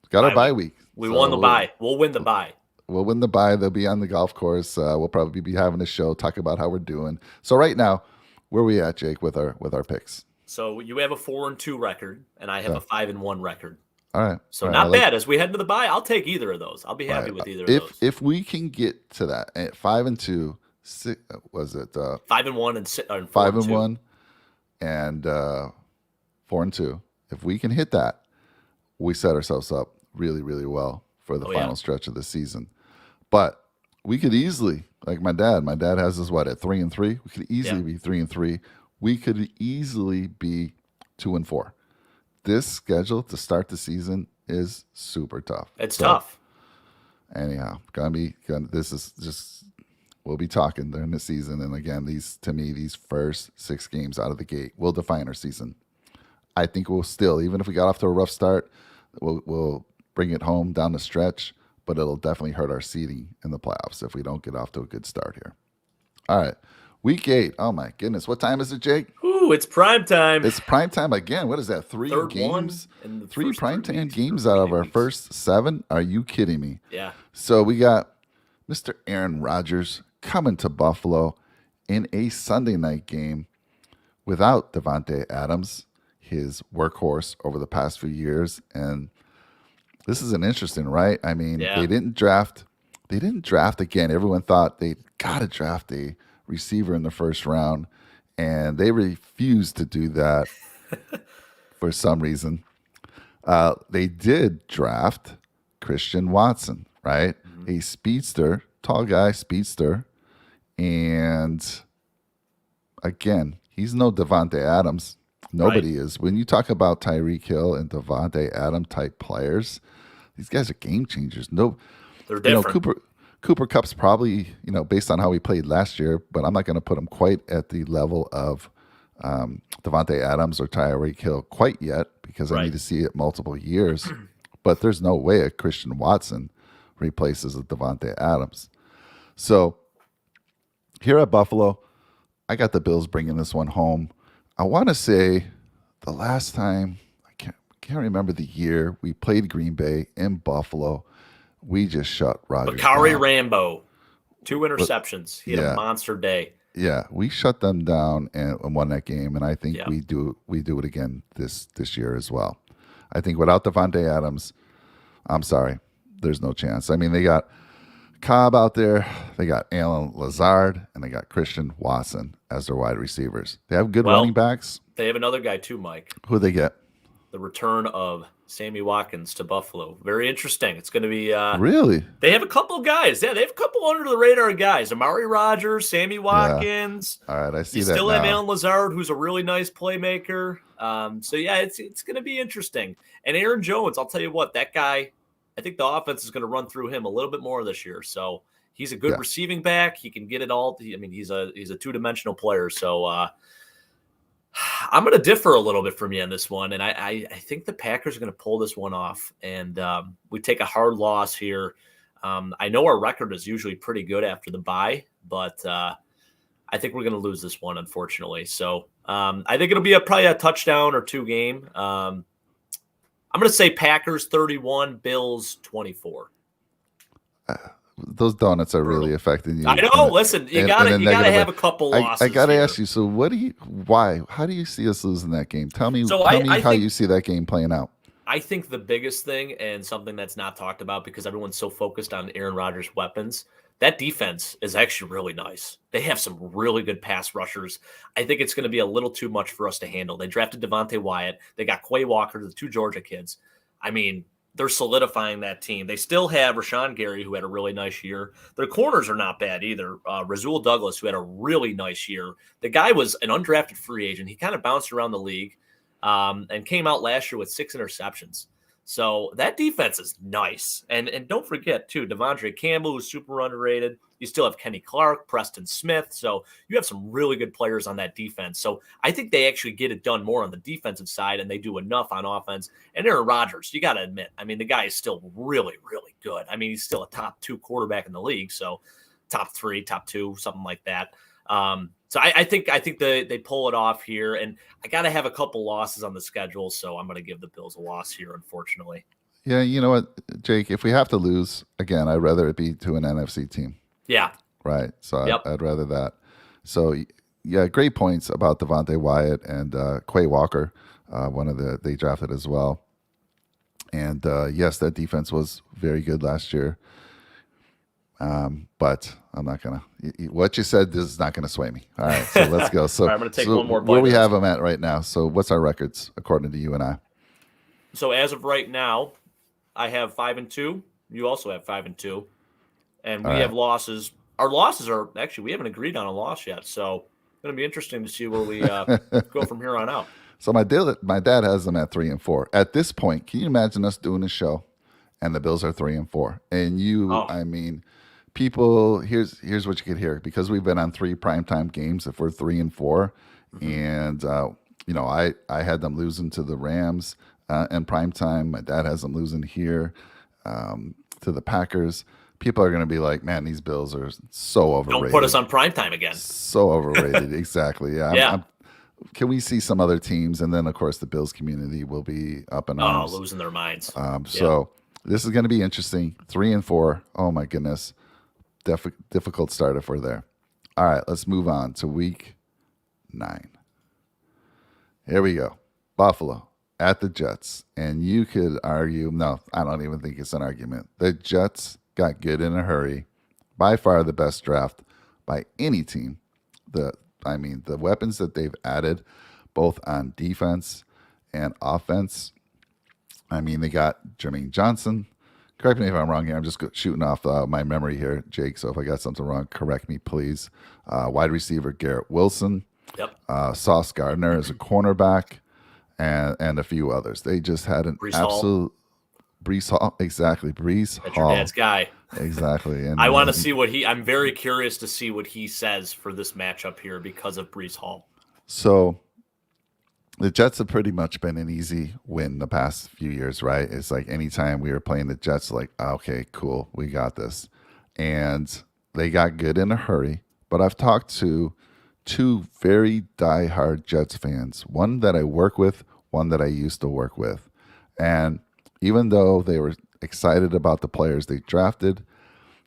Got our bye week. We So won the bye. We'll win the bye. We'll win the bye. They'll be on the golf course. We'll probably be having a show, talk about how we're doing. So right now, where are we at, Jake, with our picks? So you have a 4-2 record, and I have a 5-1 record. All right. So all right, not bad. As we head into the bye, I'll take either of those. I'll be happy with either of those. If we can get to that at 5-2, was it 5-1 and 5-1 and 4-2? If we can hit that, we set ourselves up really, really well for the final stretch of the season. But we could easily, like my dad has us at 3-3. We could easily be 3-3. We could easily be 2-4. This schedule to start the season is super tough. It's tough. Anyhow, this is just, we'll be talking during the season. And again, these first 6 games out of the gate will define our season. I think we'll still, even if we got off to a rough start, we'll bring it home down the stretch, but it'll definitely hurt our seeding in the playoffs if we don't get off to a good start here. All right. Week 8. Oh my goodness. What time is it, Jake? Ooh, it's prime time. It's prime time again. What is that? 3 Third games? one in the 3 first prime 3 time weeks, games or out of 3 our weeks. first 7? Are you kidding me? Yeah. So we got Mr. Aaron Rodgers coming to Buffalo in a Sunday night game without Davante Adams, his workhorse over the past few years. And this is an interesting, right? I mean, they didn't draft again. Everyone thought they got to draft a receiver in the first round, and they refused to do that for some reason. They did draft Christian Watson, right? A speedster, tall guy, speedster. And again, he's no Davante Adams. Nobody is. When you talk about Tyreek Hill and Davante Adams type players, these guys are game changers. No, they're different. Cooper Kupp's probably, based on how he played last year, but I'm not going to put him quite at the level of Davante Adams or Tyreek Hill quite yet because I need to see it multiple years. But there's no way a Christian Watson replaces a Davante Adams. So here at Buffalo, I got the Bills bringing this one home. I want to say the last time, I can't remember the year, we played Green Bay in Buffalo. We just shut Rodgers Bakari down. Rambo, 2 interceptions. He had a monster day. Yeah, we shut them down and won that game, and I think we do it again this year as well. I think without Davante Adams, I'm sorry, there's no chance. I mean, they got Cobb out there, they got Alan Lazard, and they got Christian Watson as their wide receivers. They have good running backs. They have another guy too, Mike. Who they get? The return of Sammy Watkins to Buffalo. Very interesting. It's going to be really. They have a couple guys. Yeah, they have a couple under the radar guys. Amari Rogers, Sammy Watkins. Yeah. All right, I see you that. Still now. have Alan Lazard, who's a really nice playmaker. So yeah, it's going to be interesting. And Aaron Jones, I'll tell you what, that guy. I think the offense is going to run through him a little bit more this year. So he's a good receiving back. He can get it all. I mean, he's a 2-dimensional player. So I'm going to differ a little bit from you on this one, and I think the Packers are going to pull this one off, and we take a hard loss here. I know our record is usually pretty good after the bye, but I think we're going to lose this one, unfortunately. So I think it'll be probably a touchdown or two game. I'm going to say Packers 31, Bills 24. Those donuts are really affecting you. I know. Listen, you gotta have a couple losses. I gotta here. ask you. So, why? How do you see us losing that game? Tell me how think, you see that game playing out. I think the biggest thing, and something that's not talked about because everyone's so focused on Aaron Rodgers' weapons, that defense is actually really nice. They have some really good pass rushers. I think it's going to be a little too much for us to handle. They drafted Devontae Wyatt. They got Quay Walker, the two Georgia kids. I mean, they're solidifying that team. They still have Rashawn Gary, who had a really nice year. Their corners are not bad either. Rasul Douglas, who had a really nice year. The guy was an undrafted free agent. He kind of bounced around the league and came out last year with 6 interceptions. So that defense is nice. And don't forget, too, Devondre Campbell, who's super underrated. You still have Kenny Clark, Preston Smith. So you have some really good players on that defense. So I think they actually get it done more on the defensive side, and they do enough on offense. And Aaron Rodgers, you got to admit, I mean, the guy is still really, really good. I mean, he's still a top 2 quarterback in the league. So top 3, top 2, something like that. So I think they pull it off here, and I got to have a couple losses on the schedule, so I'm going to give the Bills a loss here, unfortunately. Yeah, you know what, Jake? If we have to lose again, I'd rather it be to an NFC team. Yeah. Right. So I'd rather that. So yeah, great points about Devontae Wyatt and Quay Walker, they drafted as well. And yes, that defense was very good last year. But I'm not gonna. What you said is not gonna sway me. All right, so let's go. So right, I'm gonna take one more. Where we have them at right now. So what's our records according to you and I? So as of right now, I have 5-2. You also have 5-2, and we have losses. Our losses are actually we haven't agreed on a loss yet. So it's gonna be interesting to see where we go from here on out. So my dad has them at 3-4. At this point, can you imagine us doing a show, and the Bills are 3-4, and I mean. People, here's what you could hear, because we've been on 3 primetime games. If we're 3-4, and I had them losing to the Rams in primetime. My dad has them losing here to the Packers. People are going to be like, "Man, these Bills are so overrated." Don't put us on primetime again. So overrated, exactly. Yeah. Can we see some other teams? And then, of course, the Bills community will be up in arms, losing their minds. So this is going to be interesting. 3-4. Oh my goodness. Difficult start if we're there. All right, let's move on to week 9. Here we go. Buffalo at the Jets. And you could argue, no, I don't even think it's an argument. The Jets got good in a hurry. By far the best draft by any team. The weapons that they've added, both on defense and offense. I mean, they got Jermaine Johnson. Correct me if I'm wrong here. I'm just shooting off my memory here, Jake. So if I got something wrong, correct me, please. Wide receiver Garrett Wilson. Yep. Sauce Gardner as a cornerback, and a few others. They just had an absolute Breece Hall. Exactly, Breece Hall. That's your dad's guy. Exactly. And I want to see I'm very curious to see what he says for this matchup here because of Breece Hall. So the Jets have pretty much been an easy win the past few years, right? It's like anytime we were playing the Jets, like, okay, cool, we got this. And they got good in a hurry. But I've talked to 2 very diehard Jets fans, one that I work with, one that I used to work with. And even though they were excited about the players they drafted,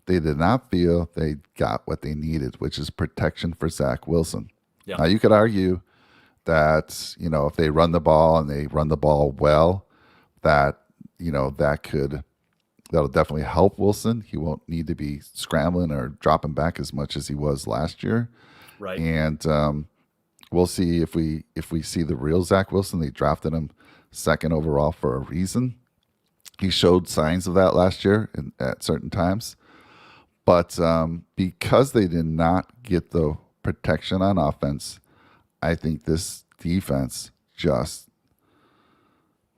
they did not feel they got what they needed, which is protection for Zach Wilson. Yep. Now, you could argue that, if they run the ball and they run the ball well, that, that'll definitely help Wilson. He won't need to be scrambling or dropping back as much as he was last year. Right. And we'll see if we see the real Zach Wilson. They drafted him 2nd overall for a reason. He showed signs of that last year at certain times. But because they did not get the protection on offense, I think this defense just,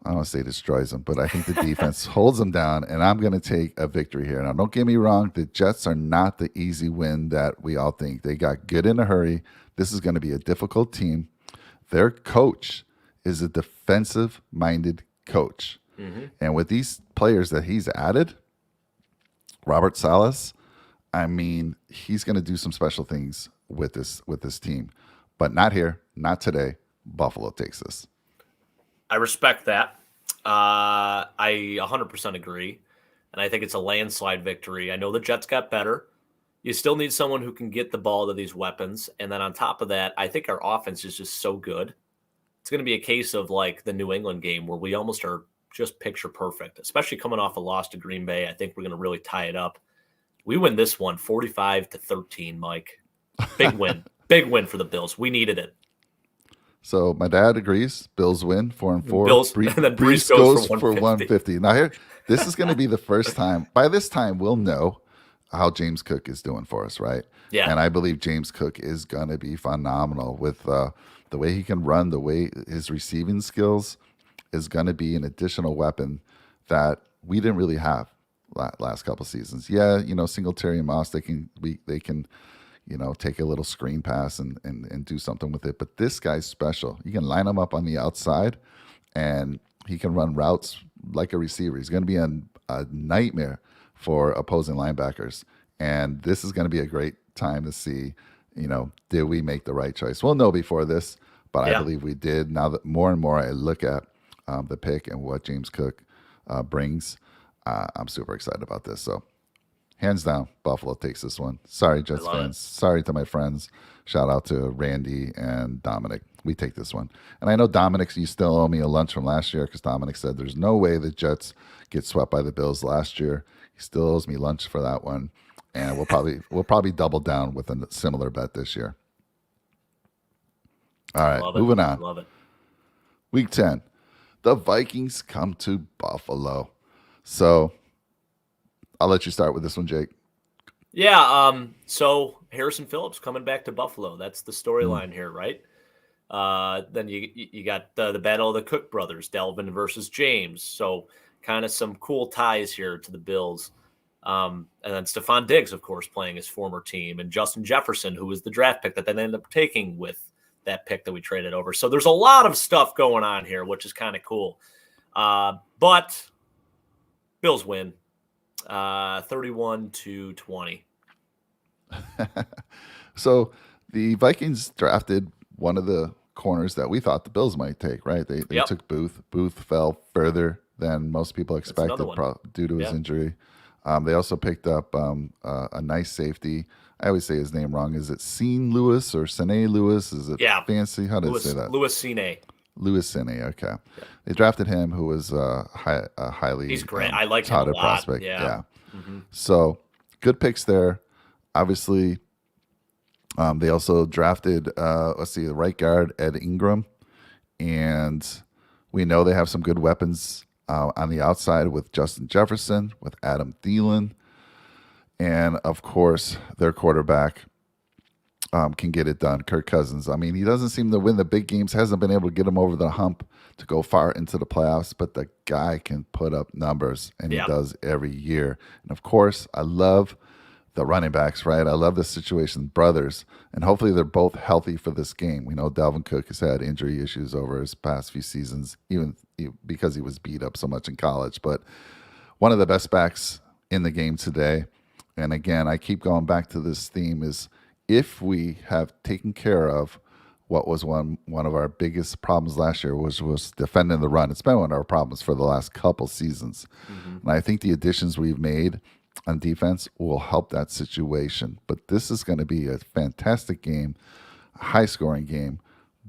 I don't want to say destroys them, but I think the defense holds them down, and I'm going to take a victory here. Now, don't get me wrong. The Jets are not the easy win that we all think. They got good in a hurry. This is going to be a difficult team. Their coach is a defensive-minded coach. Mm-hmm. And with these players that he's added, Robert Salas, I mean, he's going to do some special things with this team, but not here, not today. Buffalo takes this. I respect that. I 100% agree. And I think it's a landslide victory. I know the Jets got better. You still need someone who can get the ball to these weapons. And then on top of that, I think our offense is just so good. It's going to be a case of like the New England game where we almost are just picture perfect, especially coming off a loss to Green Bay. I think we're going to really tie it up. We win this one 45-13, Mike. Big win. Big win for the Bills. We needed it. So my dad agrees. Bills win 4-4. Bills, and then Brees goes for 150. Now here, this is going to be the first time. By this time, we'll know how James Cook is doing for us, right? Yeah. And I believe James Cook is going to be phenomenal with the way he can run, the way his receiving skills is going to be an additional weapon that we didn't really have last couple seasons. Yeah, Singletary and Moss, they can take a little screen pass and do something with it. But this guy's special. You can line him up on the outside, and he can run routes like a receiver. He's going to be a nightmare for opposing linebackers. And this is going to be a great time to see, did we make the right choice? We'll know before this, but I believe we did. Now that more and more I look at the pick and what James Cook brings, I'm super excited about this. So hands down, Buffalo takes this one. Sorry, Jets fans. Sorry to my friends. Shout out to Randy and Dominic. We take this one. And I know, Dominic, you still owe me a lunch from last year because Dominic said there's no way the Jets get swept by the Bills last year. He still owes me lunch for that one. And we'll probably double down with a similar bet this year. All right, moving on. Love it. Week 10. The Vikings come to Buffalo. So I'll let you start with this one, Jake. Yeah. So Harrison Phillips coming back to Buffalo. That's the storyline here, right? Then you got the battle of the Cook brothers, Delvin versus James. So kind of some cool ties here to the Bills. And then Stephon Diggs, of course, playing his former team, and Justin Jefferson, who was the draft pick that they ended up taking with that pick that we traded over. So there's a lot of stuff going on here, which is kind of cool. But Bills win 31-20. So the Vikings drafted one of the corners that we thought the Bills might take, right? They took Booth. Booth fell further than most people expected due to his injury. They also picked up a nice safety. I always say his name wrong. Is it Cine Lewis or Sine Lewis? Is it fancy? How do you say that? Lewis Cine. Lewis Cine, okay. Yeah. They drafted him, who was a highly He's great. I like him a lot. Prospect. Yeah. Mm-hmm. So good picks there. Obviously, they also drafted, the right guard, Ed Ingram. And we know they have some good weapons on the outside with Justin Jefferson, with Adam Thielen. And, of course, their quarterback can get it done, Kirk Cousins. I mean, he doesn't seem to win the big games, hasn't been able to get him over the hump to go far into the playoffs, but the guy can put up numbers, and he does every year. And, of course, I love the running backs, right? I love this situation, brothers, and hopefully they're both healthy for this game. We know Dalvin Cook has had injury issues over his past few seasons, even because he was beat up so much in college, but one of the best backs in the game today. And again, I keep going back to this theme is if we have taken care of what was one of our biggest problems last year was defending the run. It's been one of our problems for the last couple seasons. Mm-hmm. And I think the additions we've made on defense will help that situation. But this is going to be a fantastic game, a high-scoring game,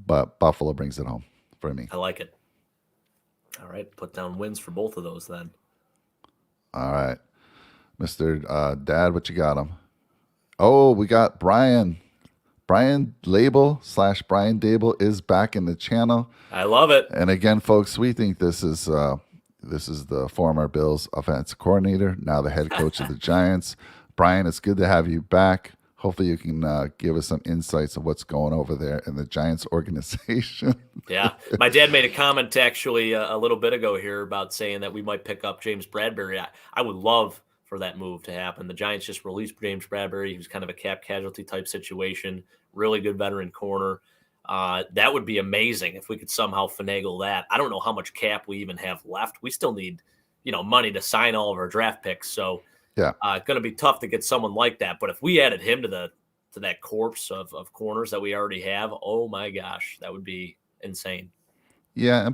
but Buffalo brings it home for me. I like it. All right, put down wins for both of those then. All right. Mr. Dad, what you got him? Oh, we got Brian. Brian Label / Brian Dable is back in the channel. I love it. And again, folks, we think this is the former Bills offensive coordinator, now the head coach of the Giants. Brian, it's good to have you back. Hopefully you can give us some insights of what's going over there in the Giants organization. Yeah. My dad made a comment actually a little bit ago here about saying that we might pick up James Bradbury. I would love for that move to happen. The Giants just released James Bradbury. He was kind of a cap casualty type situation, really good veteran corner. That would be amazing if we could somehow finagle that. I don't know how much cap we even have left. We still need, money to sign all of our draft picks. So Yeah. Going to be tough to get someone like that. But if we added him to that corpse of corners that we already have, oh my gosh, that would be insane. Yeah, and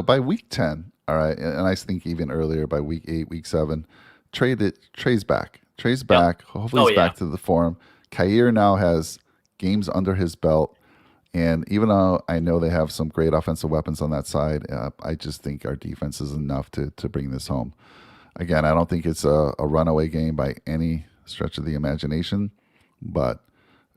by week 10, all right, and I think even earlier by week 8, week 7, Trey's back. Trey's Yep. back. Hopefully Oh he's yeah. back to the form. Kair now has games under his belt, and even though I know they have some great offensive weapons on that side, I just think our defense is enough to bring this home. Again, I don't think it's a runaway game by any stretch of the imagination, but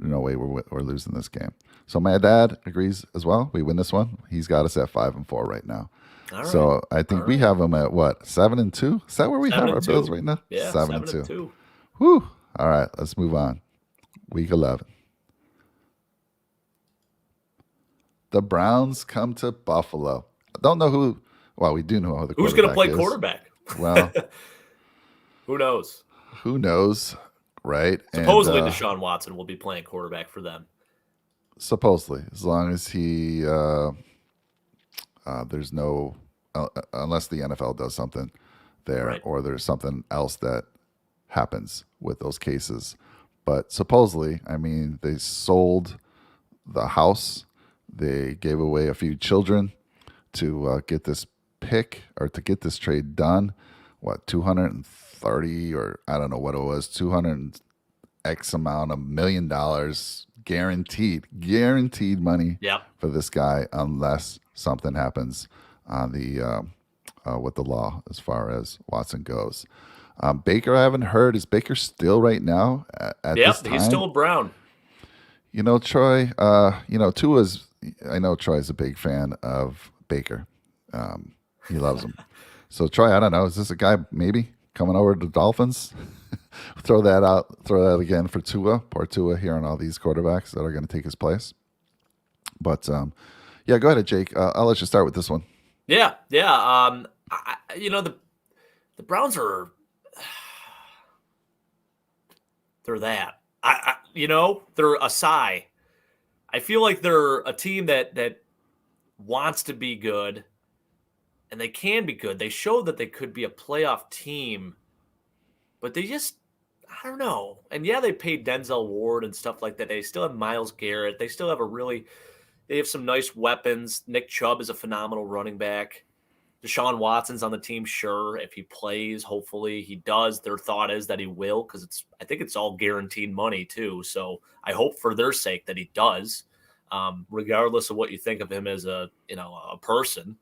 no way we're losing this game. So my dad agrees as well. We win this one. He's got us at 5-4 right now. All right. So I All think we right. have them at what, 7-2? Is that where we Seven have our and Bills two. right now? Yeah, Seven and seven and two. two. Whew. All right, let's move on. Week 11. The Browns come to Buffalo. I don't know who. Well, we do know who the Who's going to quarterback play is. quarterback? Well, Who knows? who knows, right? Supposedly, And Deshaun Watson will be playing quarterback for them. supposedly, as long as he, there's no, unless the NFL does something there, Right. or there's something else that happens with those cases. But supposedly, I mean, they sold the house, they gave away a few children to get this pick or to get this trade done. What, 230 or I don't know what it was, 200 X amount of $1 million guaranteed money Yep. for this guy unless something happens on the with the law as far as Watson goes. Baker, I haven't heard. Is Baker still right now at this Yep. time? He's still Brown. Troy. Tua's. I know Troy's a big fan of Baker. He loves him. So Troy, I don't know. Is this a guy maybe coming over to the Dolphins? Throw that out. Throw that again for Tua. Poor Tua hearing all these quarterbacks that are going to take his place. But yeah, go ahead, Jake. I'll let you start with this one. Yeah. Yeah. The Browns are they're that. They're a sigh. I feel like they're a team that wants to be good, and they can be good. They showed that they could be a playoff team, but they just, I don't know. And yeah, they paid Denzel Ward and stuff like that. They still have Myles Garrett. They still have they have some nice weapons. Nick Chubb is a phenomenal running back. Deshaun Watson's on the team, sure. If he plays, hopefully he does. Their thought is that he will, because I think it's all guaranteed money too. So I hope for their sake that he does, regardless of what you think of him as a person.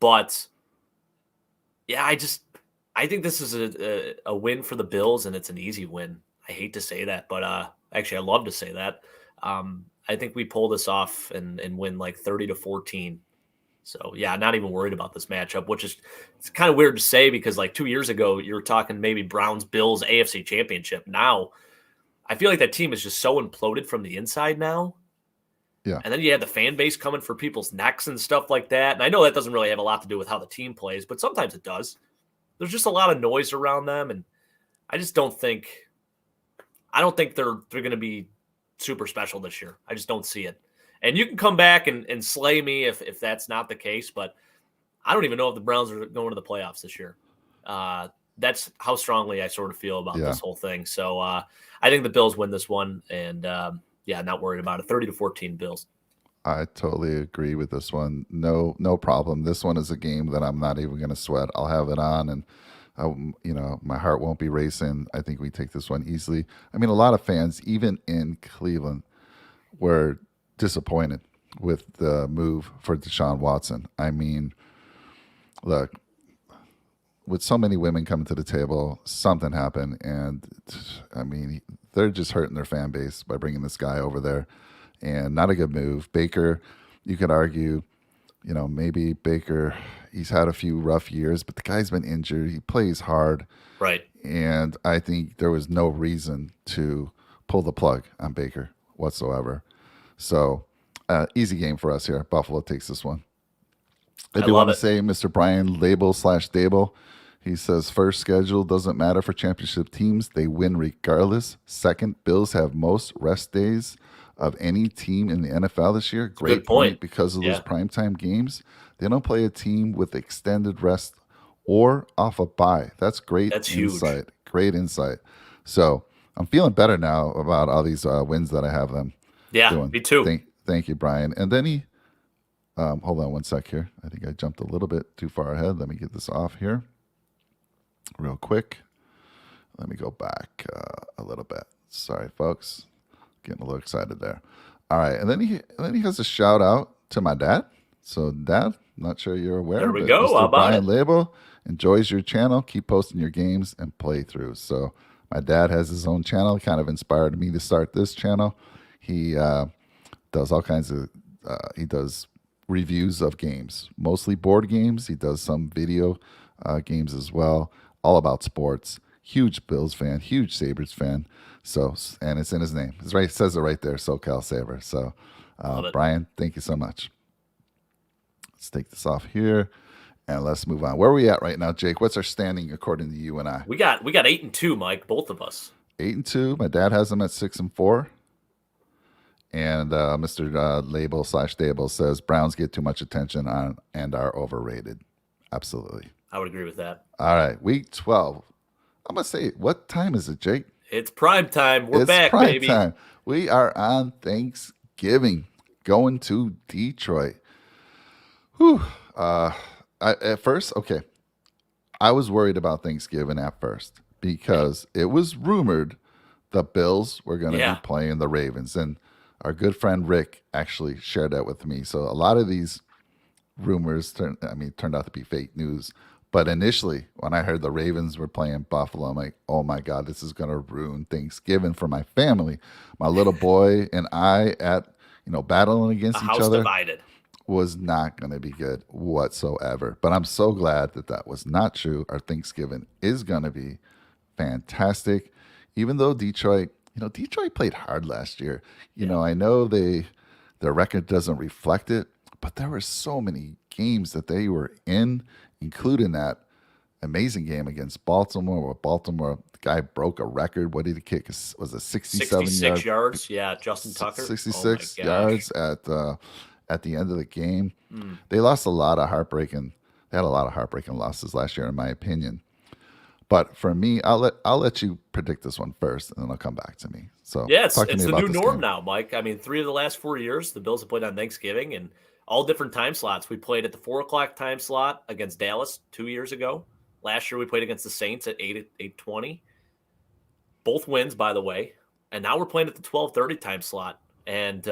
But yeah, I think this is a win for the Bills, and it's an easy win. I hate to say that, but actually I love to say that. I think we pull this off and win like 30-14. So yeah, not even worried about this matchup, which is, it's kind of weird to say because like 2 years ago you were talking maybe Browns Bills AFC Championship. Now I feel like that team is just so imploded from the inside now. Yeah. And then you have the fan base coming for people's necks and stuff like that. And I know that doesn't really have a lot to do with how the team plays, but sometimes it does. There's just a lot of noise around them, and I don't think they're going to be super special this year. I just don't see it. And you can come back and slay me if that's not the case, but I don't even know if the Browns are going to the playoffs this year. That's how strongly I sort of feel about this whole thing. So I think the Bills win this one, and not worried about it. 30-14 Bills. I totally agree with this one. No problem. This one is a game that I'm not even going to sweat. I'll have it on, and my heart won't be racing. I think we take this one easily. I mean, a lot of fans, even in Cleveland, were disappointed with the move for Deshaun Watson. I mean, look, with so many women coming to the table, something happened, and I mean, they're just hurting their fan base by bringing this guy over there, and not a good move. Baker, you could argue, maybe Baker, he's had a few rough years, but the guy's been injured. He plays hard, right? And I think there was no reason to pull the plug on Baker whatsoever. So, easy game for us here. Buffalo takes this one. I do want to say, Mr. Brian Label/Dable, he says, first schedule doesn't matter for championship teams. They win regardless. Second, Bills have most rest days of any team in the NFL this year. Great point because of those primetime games. They don't play a team with extended rest or off a bye. That's great That's insight. Huge. Great insight. So I'm feeling better now about all these wins that I have them Yeah, doing. me too. Thank you, Brian. And then hold on one sec here. I think I jumped a little bit too far ahead. Let me get this off here real quick. Let me go back a little bit. Sorry, folks. Getting a little excited there. All right, and then he has a shout out to my dad. So, Dad, not sure you're aware, There we but go. How Mr. about Brian it? Label enjoys your channel. Keep posting your games and playthroughs. So, my dad has his own channel. He kind of inspired me to start this channel. He does all kinds of. He does reviews of games, mostly board games. He does some video games as well, all about sports. Huge Bills fan, huge Sabres fan. So, and it's in his name. It's right. It says it right there, SoCal Sabre. So, Love it. Brian, thank you so much. Let's take this off here, and let's move on. Where are we at right now, Jake? What's our standing according to you and I? We got 8-2, Mike, both of us. 8-2. My dad has them at 6-4. And Mr. Label / Dable says Browns get too much attention on and are overrated. Absolutely. I would agree with that. All right, week 12. I'm gonna say, what time is it, Jake? It's prime time. We're back, prime baby. time. We are on Thanksgiving, going to Detroit. Whew. At first, okay, I was worried about Thanksgiving at first because it was rumored the Bills were going to be playing the Ravens, and our good friend Rick actually shared that with me. So a lot of these rumors turned out to be fake news. But initially, when I heard the Ravens were playing Buffalo, I'm like, oh my God, this is going to ruin Thanksgiving for my family. My little boy and I battling against each other divided. was not going to be good whatsoever. But I'm so glad that was not true. Our Thanksgiving is going to be fantastic. Even though Detroit played hard last year. I know their record doesn't reflect it, but there were so many games that they were in, including that amazing game against Baltimore, where the guy broke a record. What did he kick? Was it 66 yards? Yeah, Justin Tucker. 66 yards at the end of the game. They lost a lot of heartbreaking. They had a lot of heartbreaking losses last year, in my opinion. But for me, I'll let you predict this one first, and then I'll come back to me. So yeah, it's the new norm now, Mike. I mean, 3 of the last 4 years, the Bills have played on Thanksgiving and all different time slots. We played at the 4:00 time slot against Dallas 2 years ago. Last year, we played against the Saints at 8:20. Both wins, by the way. And now we're playing at the 12:30 time slot. And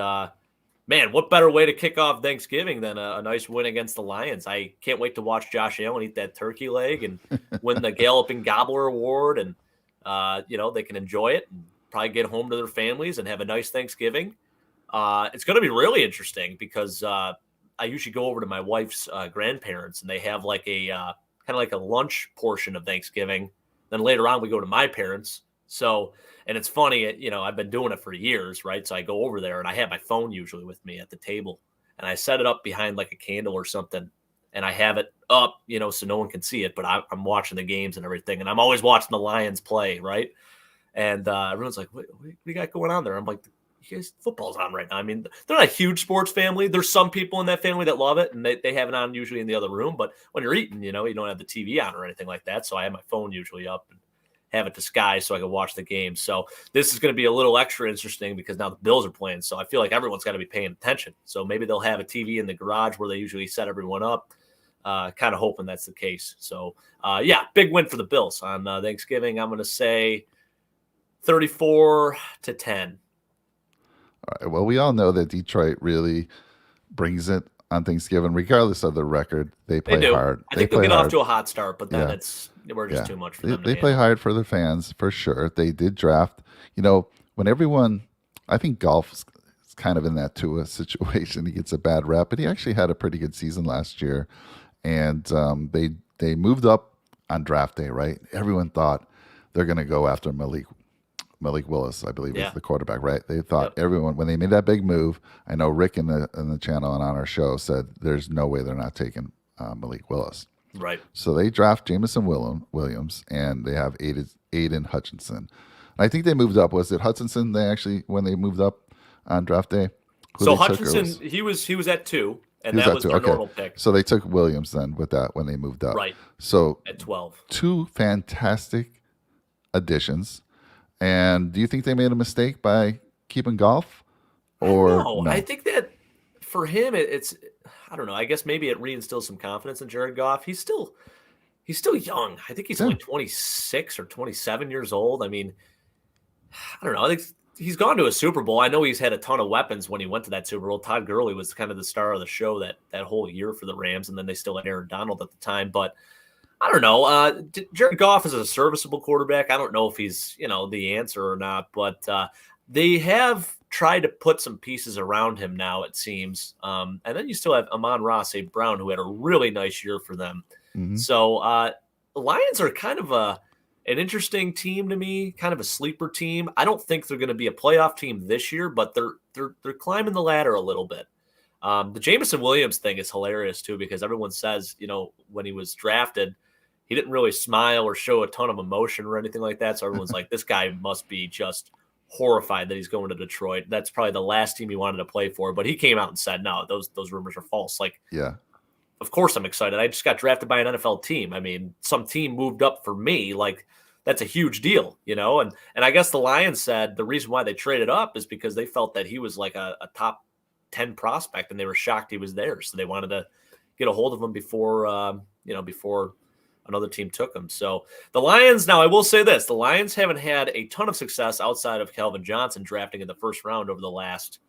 man, what better way to kick off Thanksgiving than a nice win against the Lions? I can't wait to watch Josh Allen eat that turkey leg and win the Galloping Gobbler Award. And, they can enjoy it and probably get home to their families and have a nice Thanksgiving. It's going to be really interesting because I usually go over to my wife's grandparents, and they have like a kind of like a lunch portion of Thanksgiving. Then later on, we go to my parents. So, and it's funny, I've been doing it for years, right? So I go over there and I have my phone usually with me at the table, and I set it up behind like a candle or something, and I have it up, so no one can see it, but I'm watching the games and everything. And I'm always watching the Lions play, right? And everyone's like, what do you got going on there? I'm like, you guys, football's on right now. I mean, they're not a huge sports family. There's some people in that family that love it, and they have it on usually in the other room. But when you're eating, you don't have the TV on or anything like that. So I have my phone usually up and have it disguised so I can watch the game. So this is going to be a little extra interesting because now the Bills are playing. So I feel like everyone's got to be paying attention. So maybe they'll have a TV in the garage where they usually set everyone up. Kind of hoping that's the case. So, big win for the Bills on Thanksgiving. I'm going to say 34-10. All right. Well, we all know that Detroit really brings it on Thanksgiving, regardless of the record. They play hard. I think they'll get off to a hot start, but then we're just too much for them. They play hard for their fans, for sure. They did draft. When everyone, I think golf is kind of in that Tua situation. He gets a bad rep, but he actually had a pretty good season last year. And they moved up on draft day, right? Everyone thought they're going to go after Malik Willis, I believe is the quarterback, right? They thought everyone, when they made that big move, I know Rick in the channel and on our show said there's no way they're not taking Malik Willis. Right. So they draft Jamison Williams, and they have Aiden Hutchinson. And I think they moved up. Was it Hutchinson when they moved up on draft day? So Hutchinson, he was at 2. And that was their normal pick. So they took Williams then with that when they moved up. Right. So at 12. 2 fantastic additions. And do you think they made a mistake by keeping Golf I don't or know. I no? think that for him, it's I don't know. I guess maybe it reinstills some confidence in Jared Goff. He's still young. I think he's Yeah, only 26 or 27 yeyears old. I mean, I don't know. I think he's gone to a Super Bowl. I know he's had a ton of weapons when he went to that Super Bowl. Todd Gurley was kind of the star of the show that whole year for the Rams, and then they still had Aaron Donald at the time. But I don't know. Jared Goff is a serviceable quarterback. I don't know if he's the answer or not, but they have tried to put some pieces around him now. It seems, and then you still have Amon-Ra St. Brown, who had a really nice year for them. hmm So the Lions are kind of an interesting team to me, kind of a sleeper team. I don't think they're going to be a playoff team this year, but they're climbing the ladder a little bit. The Jameson Williams thing is hilarious too, because everyone says, when he was drafted, he didn't really smile or show a ton of emotion or anything like that. So everyone's like, this guy must be just horrified that he's going to Detroit. That's probably the last team he wanted to play for. But he came out and said, no, those rumors are false. Like, yeah, of course I'm excited. I just got drafted by an NFL team. I mean, some team moved up for me. Like, that's a huge deal, And I guess the Lions said the reason why they traded up is because they felt that he was like a top 10 prospect, and they were shocked he was there. So they wanted to get a hold of him before another team took him. So the Lions, now I will say this, the Lions haven't had a ton of success outside of Calvin Johnson drafting in the first round over the last,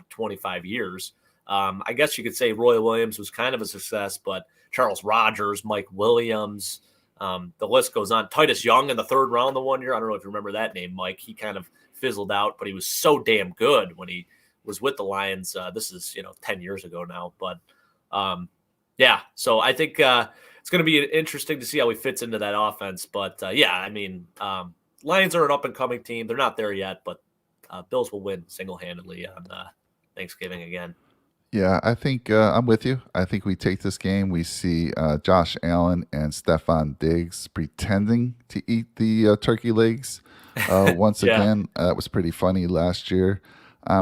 25 years. I guess you could say Roy Williams was kind of a success, but Charles Rogers, Mike Williams, the list goes on. Titus Young in the third round the one year. I don't know if you remember that name, Mike. He kind of fizzled out, but he was so damn good when he was with the Lions. This is 10 years ago now, but yeah. So I think it's going to be interesting to see how he fits into that offense. But yeah, I mean, Lions are an up and coming team. They're not there yet, but Bills will win single handedly on Thanksgiving again. yeah. I think I'm with you. I think we take this game. We see Josh Allen and Stefan Diggs pretending to eat the turkey legs once Yeah. again. That was pretty funny last year.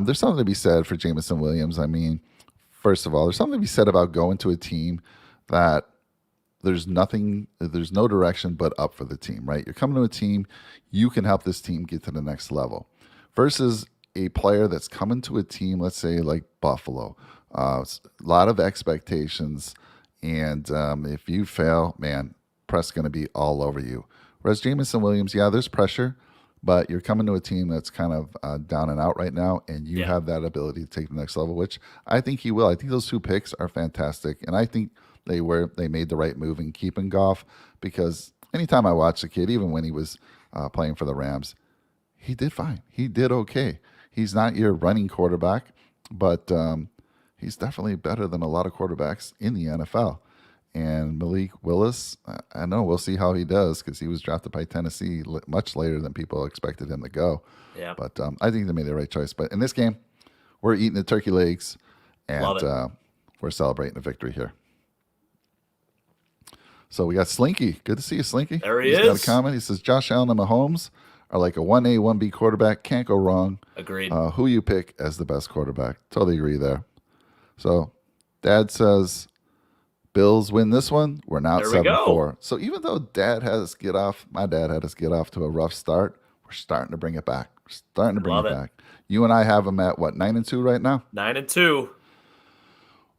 There's something to be said for Jameson Williams. I mean, first of all, there's something to be said about going to a team that there's no direction but up for the team, right? You're coming to a team, you can help this team get to the next level versus a player that's coming to a team, let's say like Buffalo, a lot of expectations. And if you fail, man, press going to be all over you. Whereas Jameson Williams, yeah, there's pressure, but you're coming to a team that's kind of down and out right now, and you Yeah. have that ability to take the next level, which I think he will. I think those two picks are fantastic, and I think they made the right move in keeping Goff because anytime I watch the kid, even when he was playing for the Rams, he did fine. He did okay. He's not your running quarterback, but he's definitely better than a lot of quarterbacks in the NFL. And Malik Willis, I know we'll see how he does because he was drafted by Tennessee much later than people expected him to go. Yeah. But I think they made the right choice. But in this game, we're eating the turkey legs, Love and it. we're celebrating a victory here. So we got Slinky. Good to see you, Slinky. There he He's got a is. comment. He says Josh Allen and Mahomes are like a 1A, 1B quarterback. Can't go wrong. Agreed. Who you pick as the best quarterback? Totally agree there. So Dad says Bills win this one. We're now at There we go. 7-4. So even though my dad had us get off to a rough start, we're starting to bring it back. We're starting to bring Love it it. back. You and I have them at what, 9-2 right now? 9-2.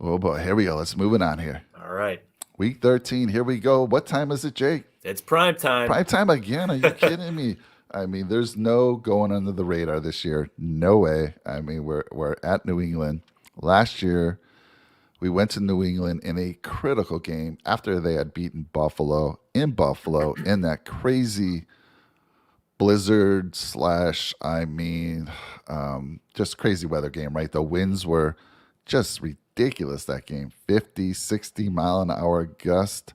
Oh boy, here we go. Let's move it on here. All right. Week 13. Here we go. What time is it, Jake? It's prime time. Prime time again? Are you kidding me? I mean, there's no going under the radar this year. No way. I mean, we're at New England. Last year, we went to New England in a critical game after they had beaten Buffalo in that crazy blizzard slash, just crazy weather game, right? The winds were just ridiculous that game. 50, 60 mile an hour gust.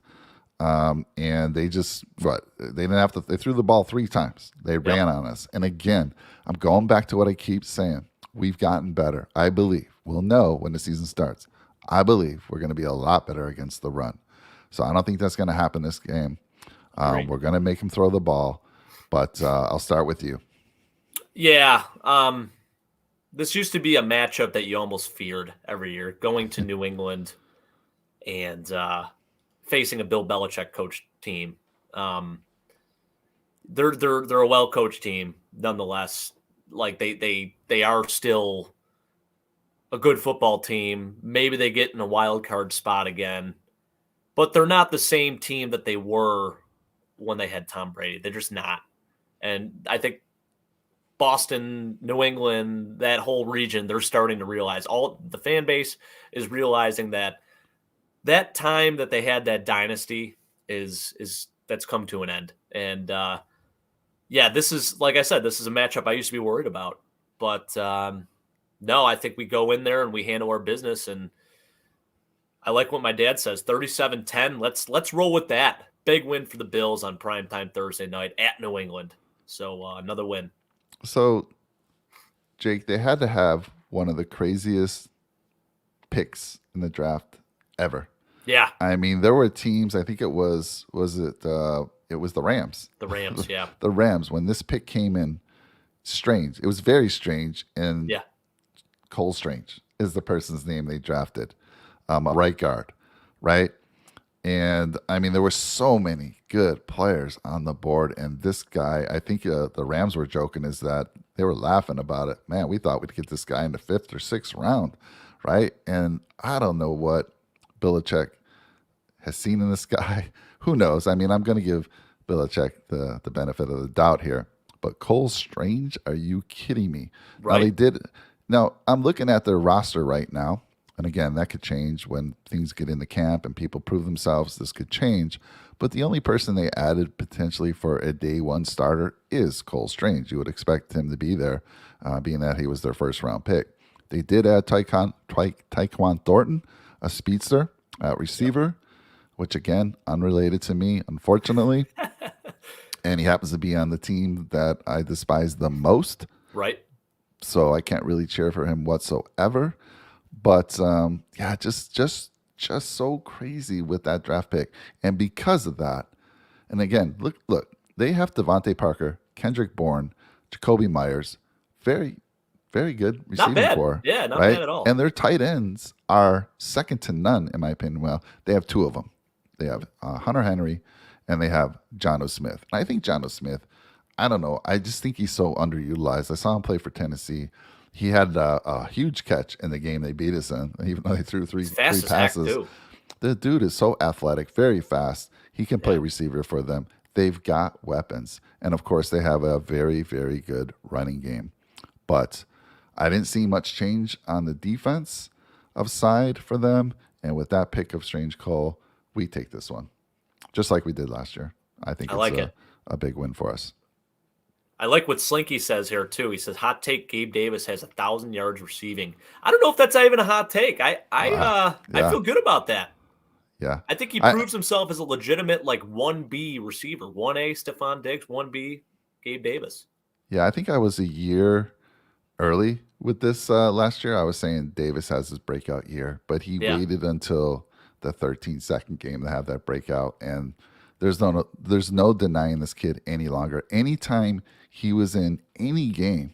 And they just they didn't have to. They threw the ball 3 times. They ran on us. And again, I'm going back to what I keep saying. We've gotten better. I believe we'll know when the season starts. I believe we're going to be a lot better against the run. So I don't think that's going to happen this game. We're going to make him throw the ball. But I'll start with you. Yeah. This used to be a matchup that you almost feared every year, going to New England and facing a Bill Belichick coach team. they're a well coached team nonetheless. Like they are still a good football team. Maybe they get in a wild card spot again, but they're not the same team that they were when they had Tom Brady. They're just not. And I think Boston, New England, that whole region, they're starting to realize, all the fan base is realizing that time that they had that dynasty is that's come to an end. And yeah, this is, like I said, this is a matchup I used to be worried about. But no, I think we go in there and we handle our business. And I like what my dad says, 37-10. Let's roll with that. Big win for the Bills on primetime Thursday night at New England. So another win. So, Jake, they had to have one of the craziest picks in the draft ever. Yeah, I mean, there were teams. I think it was it was the Rams. the Rams, yeah. The Rams, when this pick came in, strange. It was very strange. And Yeah. Cole Strange is the person's name they drafted, a right guard, right? And I mean, there were so many good players on the board. And this guy, I think the Rams were joking, is that they were laughing about it. Man, we thought we'd get this guy in the 5th or 6th round, right? And I don't know what Belichick has seen in this guy. Who knows? I mean, I'm going to give Belichick the benefit of the doubt here. But Cole Strange, are you kidding me? Right. Now, they did. Now, I'm looking at their roster right now. And again, that could change when things get into camp and people prove themselves. This could change. But the only person they added potentially for a day one starter is Cole Strange. You would expect him to be there, being that he was their first round pick. They did add Tyquan Thornton, a speedster at receiver, which again, unrelated to me, unfortunately. And he happens to be on the team that I despise the most. Right. So I can't really cheer for him whatsoever. But yeah, just so crazy with that draft pick. And because of that, and again, look, they have Devontae Parker, Kendrick Bourne, Jacoby Myers, very, very good receiving Not bad. core. Yeah, not right? bad at all. And their tight ends are second to none, in my opinion. Well, they have 2 of them. They have Hunter Henry, and they have Jonnu Smith. And I think Jonnu Smith, I don't know, I just think he's so underutilized. I saw him play for Tennessee. He had a huge catch in the game they beat us in, even though they threw three Fast as heck, passes. too. The dude is so athletic, very fast. He can play receiver for them. They've got weapons. And of course, they have a very, very good running game. But I didn't see much change on the defense of side for them. And with that pick of Strange Cole, we take this one, just like we did last year. I think it's a big win for us. I like what Slinky says here too. He says, "Hot take: Gabe Davis has 1,000 yards receiving." I don't know if that's even a hot take. I feel good about that. Yeah, I think he proves himself as a legitimate like 1B receiver. 1A Stephon Diggs, 1B Gabe Davis. Yeah, I think I was a year early with this last year. I was saying Davis has his breakout year, but he waited until the 13-second game to have that breakout, and there's no denying this kid any longer. Anytime he was in any game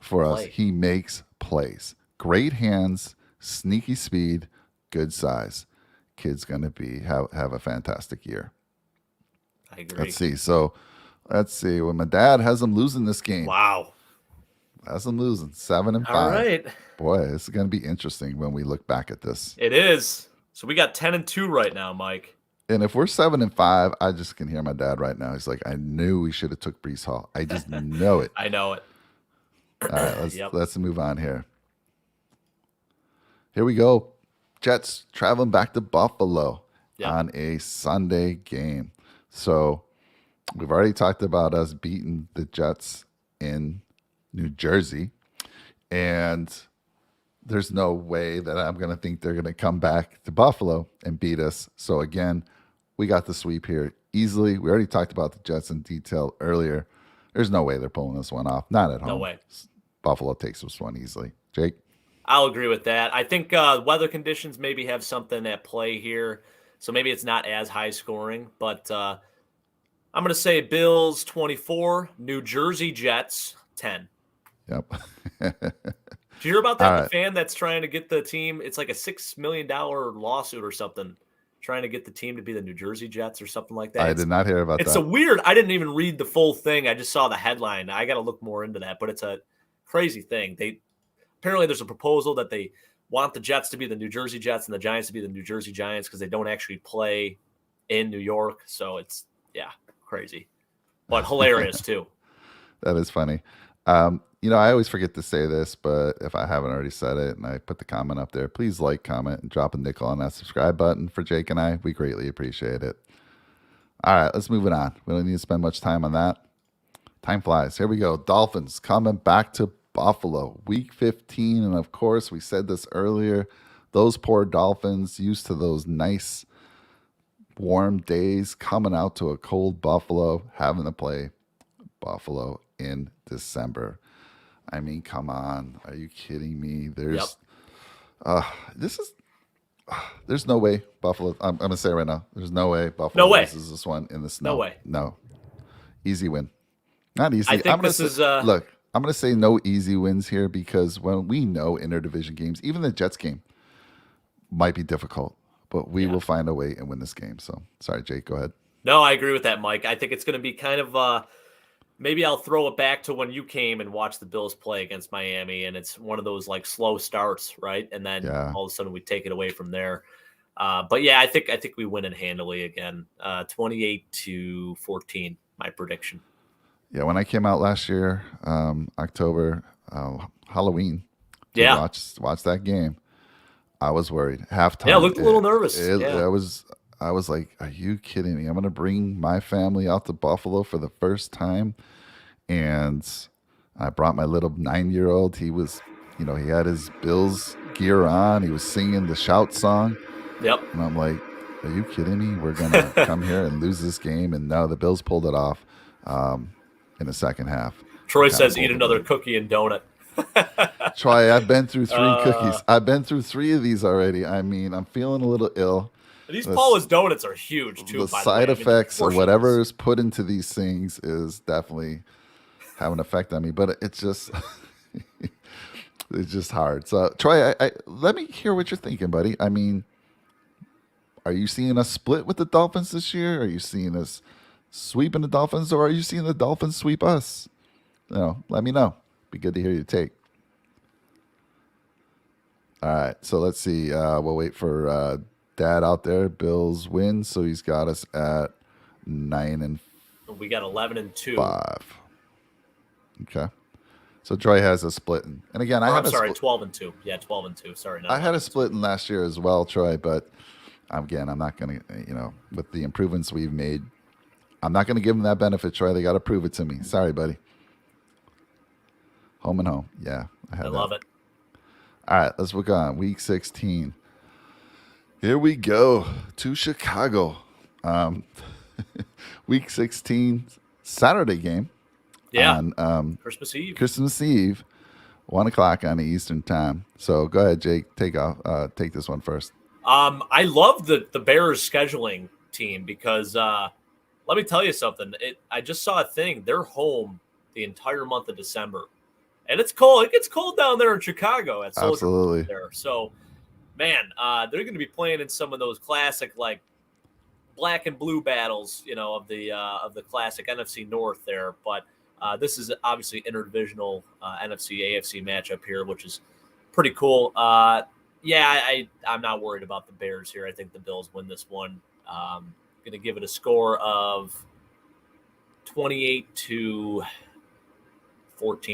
for us, he makes plays. Great hands, sneaky speed, good size. Kid's going to have a fantastic year. I agree. Let's see. Well, my dad has him losing this game. Wow. Has them losing 7-5. All right. Boy, this is going to be interesting when we look back at this. It is. So we got 10-2 right now, Mike. And if we're 7-5, I just can hear my dad right now. He's like, I knew we should have took Breece Hall. I just know it. I know it. All right, let's move on here. Here we go. Jets traveling back to Buffalo on a Sunday game. So we've already talked about us beating the Jets in New Jersey. And there's no way that I'm going to think they're going to come back to Buffalo and beat us. So again, we got the sweep here easily. We already talked about the Jets in detail earlier. There's no way they're pulling this one off. Not at home. No way. Buffalo takes this one easily. Jake? I'll agree with that. I think weather conditions maybe have something at play here. So maybe it's not as high scoring. But I'm going to say Bills 24, New Jersey Jets 10. Yep. Did you hear about that? The fan that's trying to get the team, it's like a $6 million lawsuit or something. trying to get the team to be the New Jersey Jets or something like I that. did not hear about It's that. a weird. I didn't even read the full thing. I just saw the headline. I got to look more into that, but it's a crazy thing. Apparently there's a proposal that they want the Jets to be the New Jersey Jets and the Giants to be the New Jersey Giants because they don't actually play in New York. So it's crazy, but hilarious too. That is funny. I always forget to say this, but if I haven't already said it and I put the comment up there, please like, comment, and drop a nickel on that subscribe button for Jake and I. We greatly appreciate it. All right, let's move it on. We don't need to spend much time on that. Time flies. Here we go. Dolphins coming back to Buffalo, week 15. And of course, we said this earlier, those poor Dolphins used to those nice warm days coming out to a cold Buffalo, having to play Buffalo in December. I mean, come on. Are you kidding me? There's no way Buffalo. I'm going to say it right now. There's no way Buffalo loses this one in the snow. No way. No. Easy win. Not easy. I think Look, I'm going to say no easy wins here because when we know interdivision games, even the Jets game might be difficult, but we will find a way and win this game. So, sorry, Jake, go ahead. No, I agree with that, Mike. I think it's going to be kind of maybe I'll throw it back to when you came and watched the Bills play against Miami, and it's one of those like slow starts, right? And then all of a sudden we take it away from there. But yeah, I think we win it handily again, 28-14. My prediction. Yeah, when I came out last year, October, Halloween, to watch that game, I was worried. Halftime, yeah, looked a little nervous. I was like, "Are you kidding me? I'm going to bring my family out to Buffalo for the first time," and I brought my little 9-year-old. He was, he had his Bills gear on. He was singing the shout song. Yep. And I'm like, "Are you kidding me? We're going to come here and lose this game?" And no, the Bills pulled it off in the second half. Troy says, "Eat another cookie and donut." Troy, I've been through 3 cookies. I've been through 3 of these already. I mean, I'm feeling a little ill. These Paula's donuts are huge too. The side effects or whatever is put into these things is definitely have an effect on me. But it's just, it's just hard. So, Troy, I let me hear what you're thinking, buddy. I mean, are you seeing us split with the Dolphins this year? Are you seeing us sweeping the Dolphins, or are you seeing the Dolphins sweep us? Let me know. Be good to hear your take. All right, so let's see. We'll wait for Dad out there. Bills win, so he's got us at 9-5. We got 11-2. Okay, so Troy has a split, and again, I'm sorry, 12-2. Yeah, 12-2. Sorry, I had a split in last year as well, Troy. But again, I'm not going to, with the improvements we've made, I'm not going to give them that benefit, Troy. They got to prove it to me. Sorry, buddy. Home and home. Yeah, I love it. All right, let's look on week 16. Here we go to Chicago. Week 16, Saturday game. Yeah. On Christmas Eve. 1:00 on the Eastern time. So go ahead, Jake. Take this one first. I love the Bears scheduling team because let me tell you something. I just saw a thing. They're home the entire month of December. And it's cold. It gets cold down there in Chicago at Soldier Absolutely. there. So, man, they're going to be playing in some of those classic like black and blue battles, of the classic NFC North there. But this is obviously interdivisional NFC AFC matchup here, which is pretty cool. I'm not worried about the Bears here. I think the Bills win this one. Going to give it a score of 28-14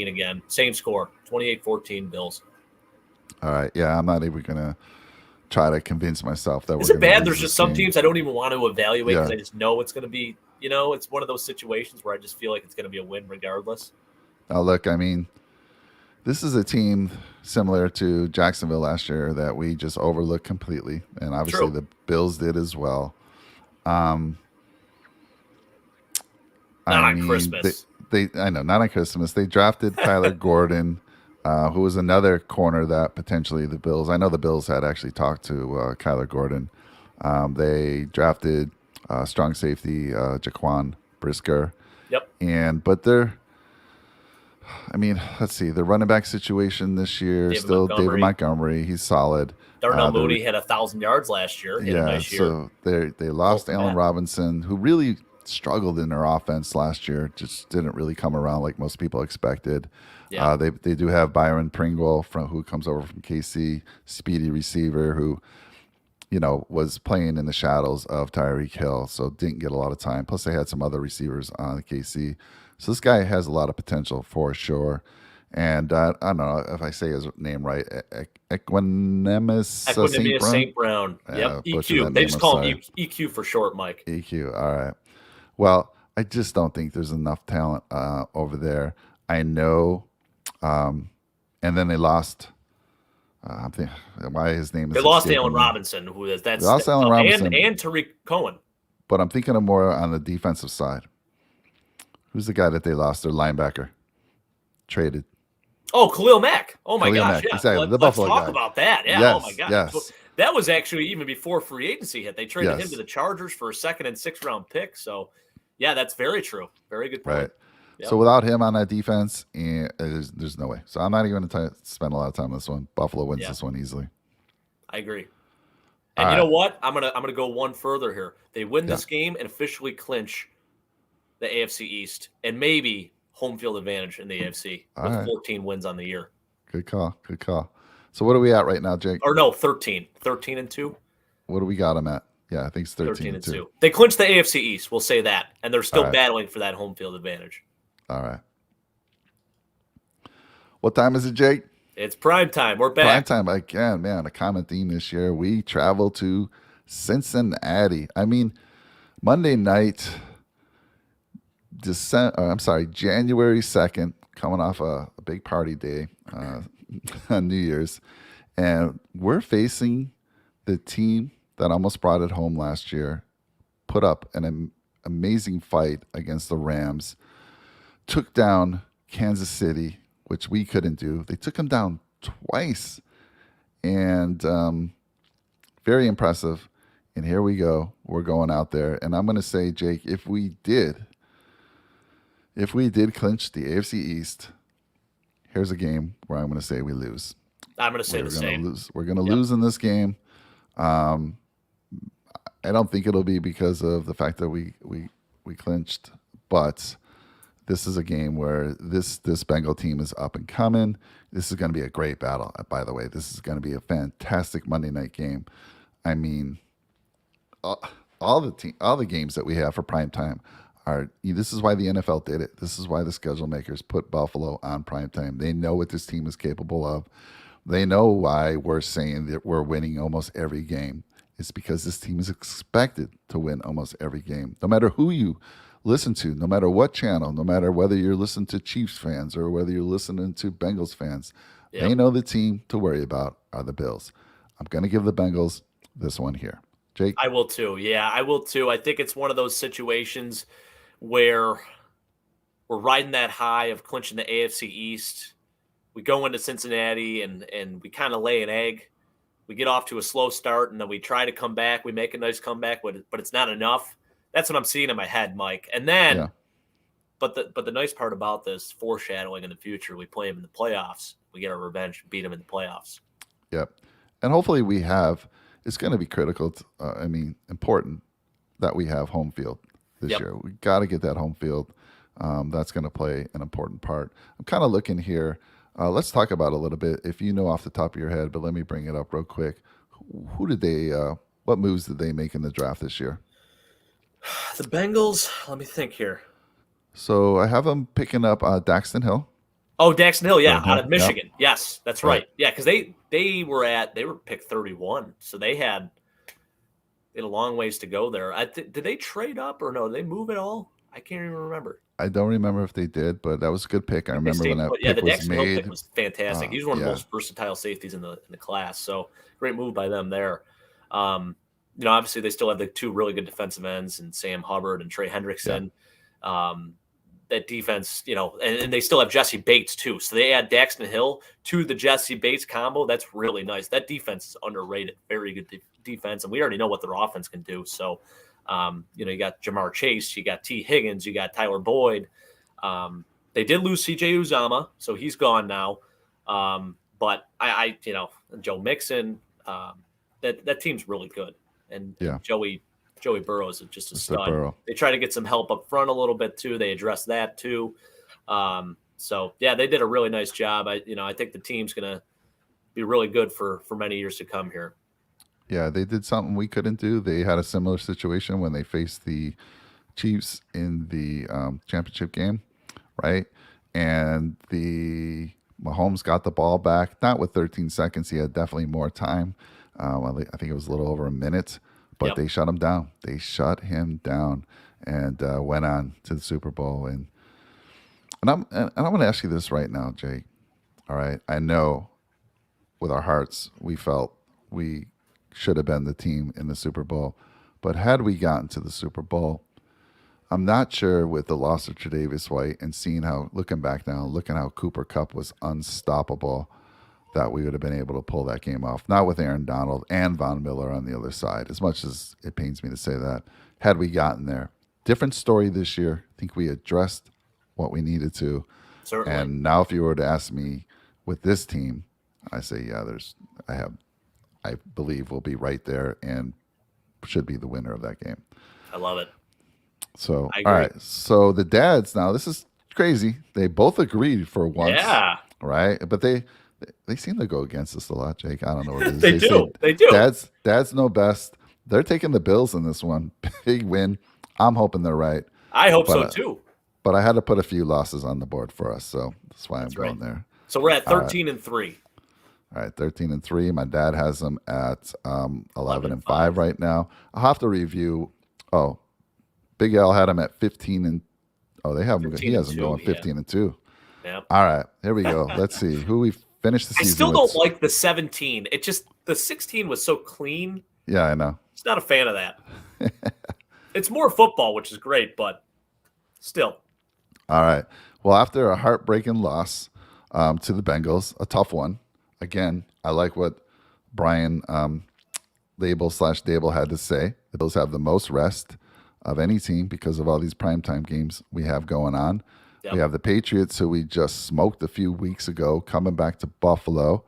again. Same score, 28-14 Bills. All right. Yeah, I'm not even going to try to convince myself that Is it bad? There's just some teams I don't even want to evaluate because I just know it's going to be, it's one of those situations where I just feel like it's going to be a win regardless. Now, look, I mean, this is a team similar to Jacksonville last year that we just overlooked completely. And obviously the Bills did as well. Not on Christmas. I know, not on Christmas. They drafted Tyler Gordon, who was another corner that potentially the Bills. I know the Bills had actually talked to Kyler Gordon. They drafted strong safety Jaquan Brisker. Yep. But they're I mean, let's see. The running back situation this year, David still David Montgomery. Montgomery. He's solid. Darnell The Mooney had 1,000 yards last year. He had a Yeah, nice year. so they lost Cole Allen Kmet. Robinson, who really struggled in their offense last year. Just didn't really come around like most people expected. Yeah. They do have Byron Pringle who comes over from KC, speedy receiver who was playing in the shadows of Tyreek Hill, so didn't get a lot of time. Plus, they had some other receivers on KC, so this guy has a lot of potential for sure. And I don't know if I say his name right, Equanimeous St. Equanimous Brown. St. Brown. Yep. Butchered EQ. that They name. just I'm call him sorry. EQ for short, Mike. EQ. All right. Well, I just don't think there's enough talent over there. I know. And then they lost. I'm thinking why his name They is lost escaping Allen me. Robinson, who is They lost Allen Robinson, and Tariq Cohen. but I'm thinking of more on the defensive side. Who's the guy that they lost? Their linebacker traded. Oh, Khalil Mack. Oh my Khalil gosh. Mack, Yeah. exactly. The Let's Buffalo talk guy. about that. Yeah. Yes, Oh my gosh. yes. That was actually even before free agency hit. They traded him Yes. to the Chargers for a 2nd and 6th round pick. So, yeah, that's very true. Very good point. Right. Yep. So without him on that defense, there's no way. So I'm not even going to spend a lot of time on this one. Buffalo wins this one easily. I agree. And you know what? I'm gonna go one further here. They win this game and officially clinch the AFC East and maybe home field advantage in the AFC with 14 wins on the year. Good call. Good call. So what are we at right now, Jake? Or no, 13. 13-2. What do we got them at? Yeah, I think it's 13-2. They clinched the AFC East, we'll say that. And they're still battling for that home field advantage. All right. What time is it, Jake? It's prime time. We're back. Prime time again, man. A common theme this year. We travel to Cincinnati. I mean, Monday night, January 2nd, coming off a big party day on New Year's. And we're facing the team that almost brought it home last year, put up an amazing fight against the Rams, took down Kansas City, which we couldn't do. They took them down twice, and very impressive. And here we go. We're going out there, and I'm going to say, Jake, if we did clinch the AFC East, here's a game where I'm going to say we lose. I'm going to say the same. We're going to lose in this game. I don't think it'll be because of the fact that we clinched, but this is a game where this Bengal team is up and coming. This is going to be a great battle. By the way, this is going to be a fantastic Monday night game. I mean, all the games that we have for prime time are. This is why the NFL did it. This is why the schedule makers put Buffalo on prime time. They know what this team is capable of. They know why we're saying that we're winning almost every game. It's because this team is expected to win almost every game, no matter who you listen to, no matter what channel, no matter whether you're listening to Chiefs fans or whether you're listening to Bengals fans. Yep. They know the team to worry about are the Bills. I'm going to give the Bengals this one here. Jake? I will too. Yeah, I will too. I think it's one of those situations where we're riding that high of clinching the AFC East. We go into Cincinnati and we kind of lay an egg. We get off to a slow start, and then we try to come back. We make a nice comeback, but it's not enough. That's what I'm seeing in my head, Mike. And then, but the nice part about this foreshadowing in the future, we play them in the playoffs. We get our revenge, beat them in the playoffs. Yep. And hopefully it's going to be critical, important that we have home field this year. We got to get that home field. That's going to play an important part. I'm kind of looking here. Let's talk about it a little bit. If you know off the top of your head, but let me bring it up real quick. What moves did they make in the draft this year? The Bengals, let me think here. So I have them picking up Daxton Hill. Oh, Daxton Hill, yeah, out of Michigan. Yep. Yes, that's right. Yeah, because they were picked 31, so they had a long ways to go there. Did they trade up or no? Did they move at all? I can't even remember. I don't remember if they did, but that was a good pick. I remember when that pick was made. The pick was fantastic. He's one of the most versatile safeties in the class. So great move by them there. Obviously they still have the two really good defensive ends and Sam Hubbard and Trey Hendrickson. Yeah. That defense, and they still have Jesse Bates too. So they add Daxton Hill to the Jesse Bates combo. That's really nice. That defense is underrated. Very good defense, and we already know what their offense can do. So. You got Jamar Chase, you got T. Higgins, you got Tyler Boyd. They They did lose C.J. Uzama, so he's gone now. But Joe Mixon, that team's really good, and Yeah, Joey Burrows is just a Mr. stud. Burrow. They try to get some help up front a little bit too. They address that too. So yeah, they did a really nice job. I think the team's gonna be really good for many years to come here. Yeah, they did something we couldn't do. They had a similar situation when they faced the Chiefs in the championship game, right? And the Mahomes got the ball back, not with 13 seconds. He had definitely more time. I think it was a little over a minute, but Yep. they shut him down. They shut him down and went on to the Super Bowl. And I'm going to ask you this right now, Jake. All right, I know with our hearts we felt we should have been the team in the Super Bowl, but had we gotten to the Super Bowl, I'm not sure with the loss of Tre'Davious White and seeing how, looking back now, looking how Cooper Kupp was unstoppable, that we would have been able to pull that game off. Not with Aaron Donald and Von Miller on the other side, as much as it pains me to say that. Had we gotten there, different story this year. I think we addressed what we needed to. Certainly. And now, if you were to ask me with this team, I say, yeah, I believe we'll be right there and should be the winner of that game. I love it. So, I all agree. right. So the dads now, this is crazy. They both agreed for once, Yeah. right? But they seem to go against us a lot, Jake. I don't know what it is. They do. They do. Dads know best. They're taking the Bills in this one. Big win. I'm hoping they're right. I hope But, so too. But I had to put a few losses on the board for us, so that's why I'm going there. So we're at All right. 13-3. All right, 13-3. My dad has them at 11-5 right now. I'll have to review. Oh, Big Al had him at 15 and. Oh, they have him. He has them going 15-2. Yeah. All right, here we go. Let's see who we finished the I season. still with. don't like the 17. It just the 16 was so clean. Yeah, I know. Just not a fan of that. It's more football, which is great, but still. All right. Well, after a heartbreaking loss to the Bengals, a tough one. Again, I like what Brian Label/Dable had to say. The Bills have the most rest of any team because of all these primetime games we have going on. Yep. We have the Patriots, who we just smoked a few weeks ago, coming back to Buffalo.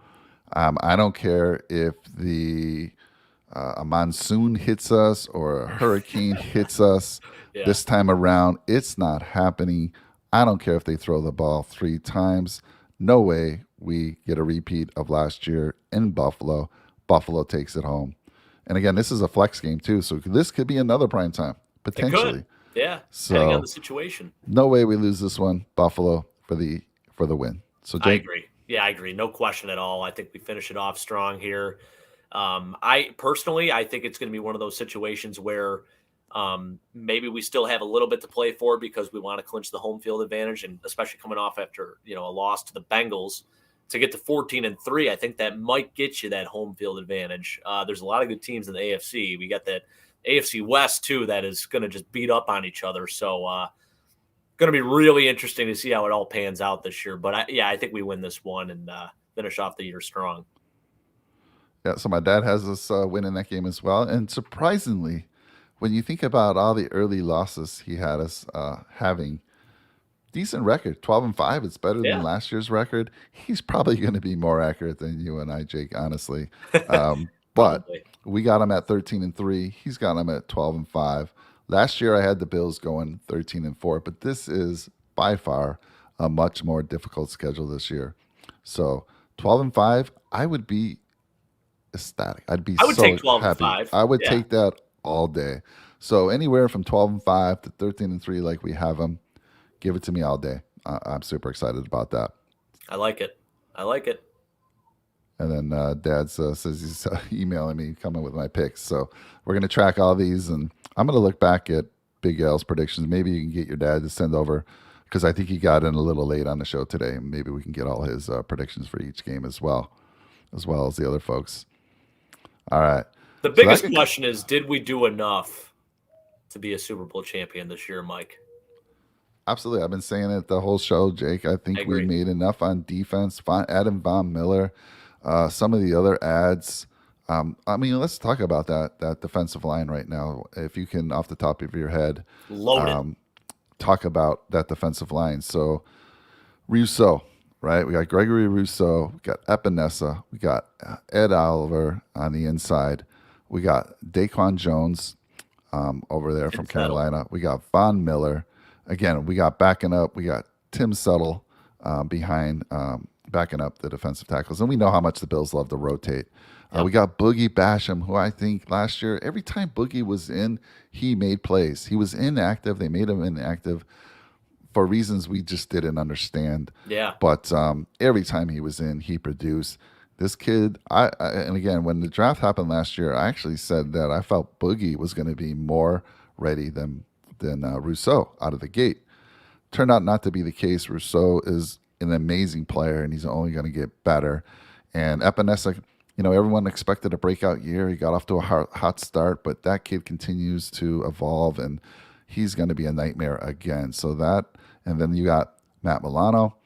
I don't care if a monsoon hits us or a hurricane hits us this time around. It's not happening. I don't care if they throw the ball 3 times. No way we get a repeat of last year in Buffalo. Buffalo takes it home. And again, this is a flex game too, so this could be another prime time, potentially. Yeah, So, depending on the situation. No way we lose this one. Buffalo for the win. So Jake, I agree. Yeah, I agree. No question at all. I think we finish it off strong here. I think it's going to be one of those situations where maybe we still have a little bit to play for because we want to clinch the home field advantage, and especially coming off after a loss to the Bengals to get to 14-3. I think that might get you that home field advantage. There's a lot of good teams in the AFC. We got that AFC West too that is going to just beat up on each other. So going to be really interesting to see how it all pans out this year. But I think we win this one and finish off the year strong. Yeah, so my dad has us winning that game as well. And surprisingly, when you think about all the early losses he had us having, decent record, 12-5. It's better than last year's record. He's probably going to be more accurate than you and I, Jake, honestly. But we got him at 13-3. He's got him at 12-5. Last year I had the Bills going 13-4, but this is by far a much more difficult schedule this year. So 12-5, I would be ecstatic. I would so take 12 happy. and 5. I would take that all day. So anywhere from 12-5 to 13-3, like we have them, give it to me all day. I'm super excited about that. I like it. And then Dad says he's emailing me, coming with my picks. So we're going to track all these, and I'm going to look back at Big L's predictions. Maybe you can get your dad to send over, because I think he got in a little late on the show today. Maybe we can get all his predictions for each game as well as the other folks. All right. The biggest question is, did we do enough to be a Super Bowl champion this year, Mike? Absolutely. I've been saying it the whole show, Jake. I think we made enough on defense. Adam Von Miller, some of the other ads. Let's talk about that defensive line right now. If you can, off the top of your head, loaded. Talk about that defensive line. So Rousseau, right? We got Gregory Rousseau. We got Epinesa. We got Ed Oliver on the inside. We got Daquan Jones over there Tim from Settle. Carolina. We got Von Miller. Again, we got backing up. We got Tim Settle behind backing up the defensive tackles. And we know how much the Bills love to rotate. Yep. We got Boogie Basham, who I think last year, every time Boogie was in, he made plays. He was inactive. They made him inactive for reasons we just didn't understand. Yeah. But every time he was in, he produced. This kid, and again, when the draft happened last year, I actually said that I felt Boogie was going to be more ready than Rousseau out of the gate. Turned out not to be the case. Rousseau is an amazing player, and he's only going to get better. And Epinesa, everyone expected a breakout year. He got off to a hot start, but that kid continues to evolve, and he's going to be a nightmare again. So that, and then you got Matt Milano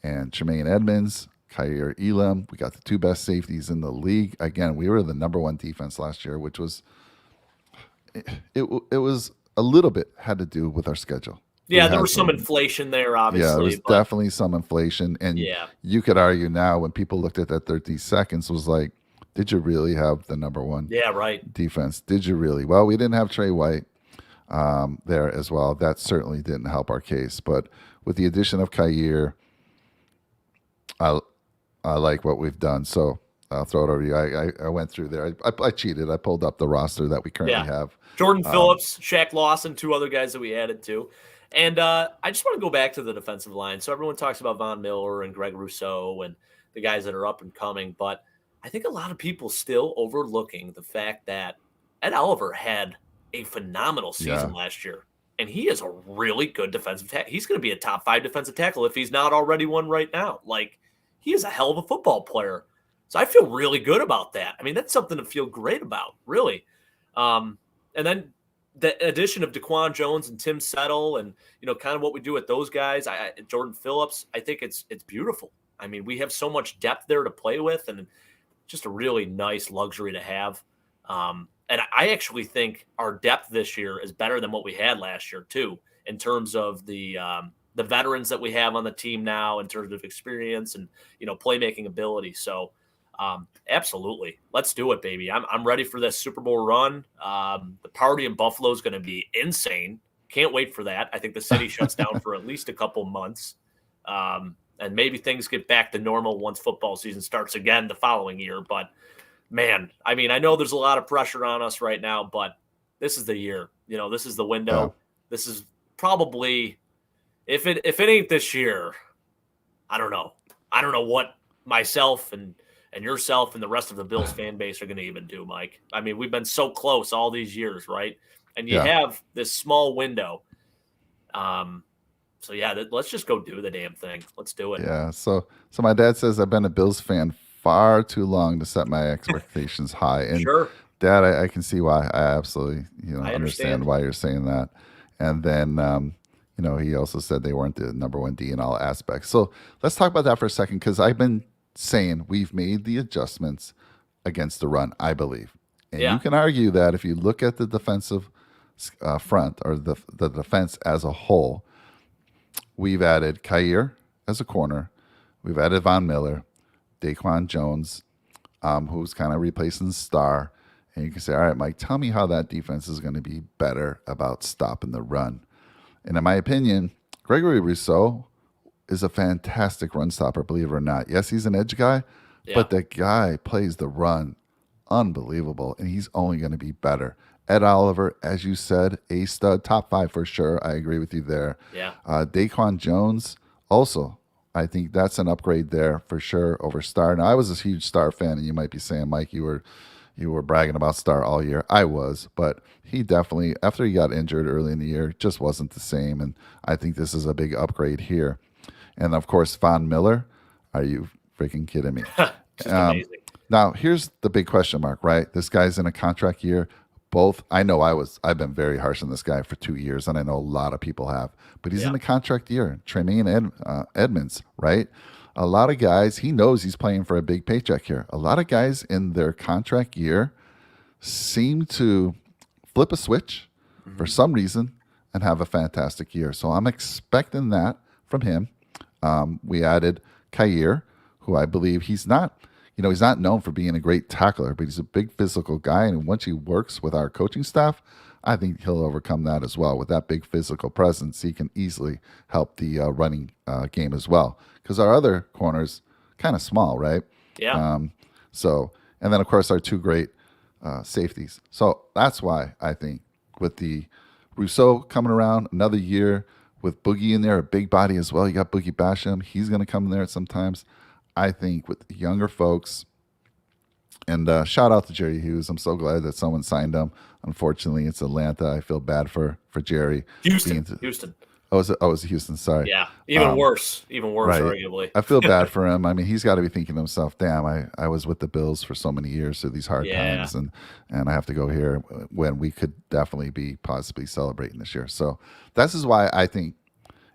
and Tremaine Edmonds, Kyer Elam. We got the two best safeties in the league. Again, we were the number one defense last year, which was it was a little bit had to do with our schedule. Yeah, there was some inflation there, obviously. Yeah, there was definitely some inflation. And yeah, you could argue now when people looked at that 30 seconds was like, did you really have the number one defense? Did you really? Well, we didn't have Trey White there as well. That certainly didn't help our case. But with the addition of Kyer, I like what we've done. So I'll throw it over to you. I went through there. I cheated. I pulled up the roster that we currently have. Jordan Phillips, Shaq Lawson, two other guys that we added to. And I just want to go back to the defensive line. So everyone talks about Von Miller and Greg Rousseau and the guys that are up and coming. But I think a lot of people still overlooking the fact that Ed Oliver had a phenomenal season last year. And he is a really good defensive tackle. He's going to be a top 5 defensive tackle if he's not already one right now. Like, he is a hell of a football player. So I feel really good about that. I mean, that's something to feel great about, really. And then the addition of Daquan Jones and Tim Settle and, kind of what we do with those guys, Jordan Phillips, I think it's beautiful. I mean, we have so much depth there to play with and just a really nice luxury to have. And I actually think our depth this year is better than what we had last year, too, in terms of the veterans that we have on the team now, in terms of experience and, playmaking ability. So, absolutely. Let's do it, baby. I'm ready for this Super Bowl run. The party in Buffalo is going to be insane. Can't wait for that. I think the city shuts down for at least a couple months. And maybe things get back to normal once football season starts again the following year. But man, I mean, I know there's a lot of pressure on us right now, but this is the year. This is the window. Yeah. This is probably, if it ain't this year, I don't know. I don't know what myself and yourself and the rest of the Bills fan base are going to even do, Mike. I mean, we've been so close all these years, right? And you have this small window. So let's just go do the damn thing. Let's do it. Yeah. So my dad says I've been a Bills fan far too long to set my expectations high. And sure. Dad, I can see why. I absolutely, I understand why you're saying that. And then, he also said they weren't the number one D in all aspects. So let's talk about that for a second, because I've been saying we've made the adjustments against the run, I believe. And you can argue that if you look at the defensive front or the defense as a whole, we've added Kyer as a corner. We've added Von Miller, Daquan Jones, who's kind of replacing Starr. And you can say, all right, Mike, tell me how that defense is going to be better about stopping the run. And in my opinion, Gregory Rousseau is a fantastic run stopper, believe it or not. Yes, he's an edge guy, but the guy plays the run unbelievable, and he's only going to be better. Ed Oliver, as you said, a stud, top 5 for sure. I agree with you there. Yeah. Daquan Jones, also, I think that's an upgrade there for sure over Starr. Now, I was a huge Starr fan, and you might be saying, Mike, you were bragging about Starr all year. I was, but he definitely, after he got injured early in the year, just wasn't the same, and I think this is a big upgrade here. And, of course, Von Miller, are you freaking kidding me? Just amazing. Now, here's the big question mark, right? This guy's in a contract year. I've been very harsh on this guy for 2 years, and I know a lot of people have, but he's in a contract year. Tremaine Edmonds, right? A lot of guys, he knows he's playing for a big paycheck here. A lot of guys in their contract year seem to flip a switch for some reason and have a fantastic year. So I'm expecting that from him. We added Kair, who I believe he's not. He's not known for being a great tackler, but he's a big physical guy. And once he works with our coaching staff, I think he'll overcome that as well. With that big physical presence, he can easily help the running game as well. Because our other corners kind of small, right? Yeah. And then of course our two great safeties. So that's why I think with the Rousseau coming around another year with Boogie in there, a big body as well. You got Boogie Basham. He's going to come in there sometimes. I think with the younger folks, and shout out to Jerry Hughes. I'm so glad that someone signed him. Unfortunately, it's Atlanta. I feel bad for Jerry. Houston. Oh, was it Houston? Sorry. Yeah, even worse, right. arguably. I feel bad for him. I mean, he's got to be thinking to himself, "Damn, I was with the Bills for so many years through these hard times, and I have to go here when we could definitely be possibly celebrating this year." So this is why I think,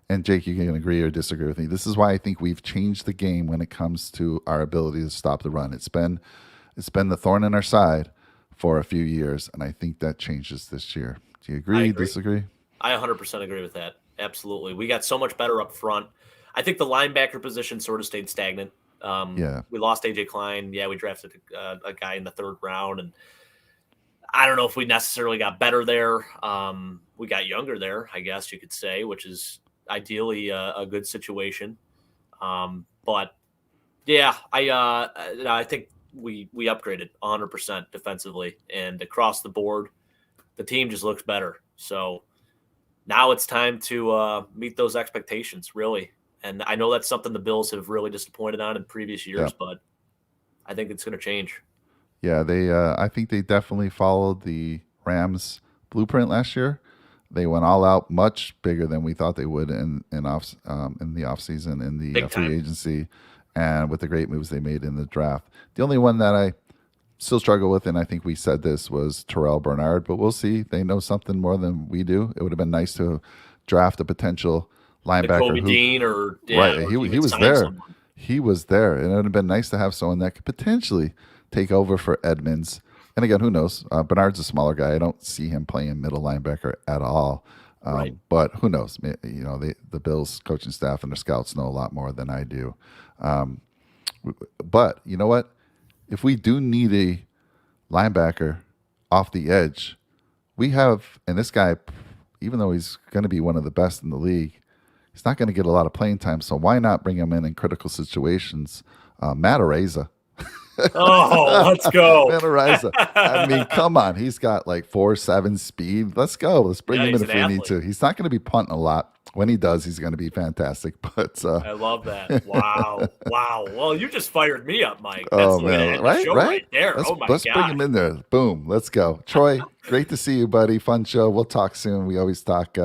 and Jake, you can agree or disagree with me. This is why I think we've changed the game when it comes to our ability to stop the run. It's been the thorn in our side for a few years, and I think that changes this year. Do you agree? Disagree? I 100% agree with that. Absolutely. We got so much better up front. I think the linebacker position sort of stayed stagnant. We lost AJ Klein. Yeah, we drafted a guy in the third round, and I don't know if we necessarily got better there. We got younger there, I guess you could say, which is ideally a good situation. But yeah, I think we upgraded 100% defensively, and across the board, the team just looks better. So now it's time to meet those expectations, really. And I know that's something the Bills have really disappointed on in previous years, but I think it's going to change. Yeah, I think they definitely followed the Rams blueprint last year. They went all out, much bigger than we thought they would in the offseason, in the free agency, and with the great moves they made in the draft. The only one that I still struggle with, and I think we said this, was Terrell Bernard, but we'll see. They know something more than we do. It would have been nice to draft a potential linebacker. Kobe Dean right? He was there. Someone. He was there, and it would have been nice to have someone that could potentially take over for Edmonds. And again, who knows? Bernard's a smaller guy. I don't see him playing middle linebacker at all. But who knows? The Bills coaching staff and their scouts know a lot more than I do. But you know what? If we do need a linebacker off the edge, we have, and this guy, even though he's going to be one of the best in the league, he's not going to get a lot of playing time. So why not bring him in critical situations? Matt Araiza. Oh, let's go. Matt Araiza. I mean, come on. He's got like 4.7 speed. Let's go. Let's bring him in if we need to. He's not going to be punting a lot. When he does, he's going to be fantastic. But I love that. Wow. Well, you just fired me up, Mike. That's the man. Right there. Let's bring him in there. Boom. Let's go. Troy, great to see you, buddy. Fun show. We'll talk soon. We always talk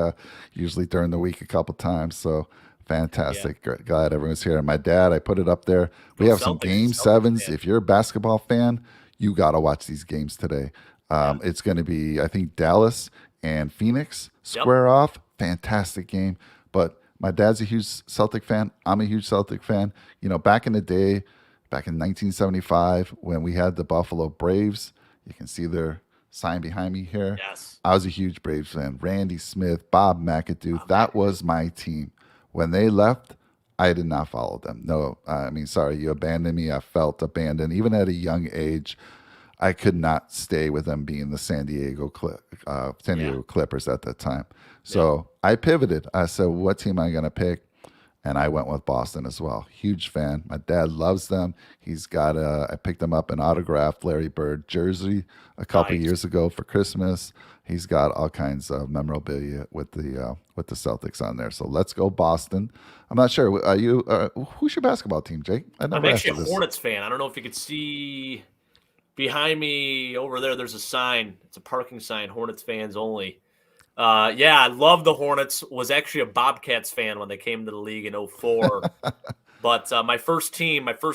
usually during the week a couple times. So fantastic. Yeah. Glad everyone's here. And my dad, I put it up there. We have some game sevens. If you're a basketball fan, you got to watch these games today. It's going to be, I think, Dallas and Phoenix square off. Fantastic game. But my dad's a huge Celtic fan. I'm a huge Celtic fan. Back in the day, back in 1975, when we had the Buffalo Braves, you can see their sign behind me here. Yes. I was a huge Braves fan. Randy Smith, Bob McAdoo. That was my team. When they left, I did not follow them. No, sorry, you abandoned me. I felt abandoned. Even at a young age, I could not stay with them being the San Diego Clippers at that time. So I pivoted. I said, what team am I going to pick? And I went with Boston as well. Huge fan. My dad loves them. He's got I picked him up an autographed Larry Bird jersey a couple years ago for Christmas. He's got all kinds of memorabilia with the Celtics on there. So let's go Boston. I'm not sure. Who's your basketball team, Jake? I'm actually a Hornets fan. I don't know if you could see behind me over there. There's a sign. It's a parking sign. Hornets fans only. I love the Hornets. Was actually a Bobcats fan when they came to the league in 2004. But my first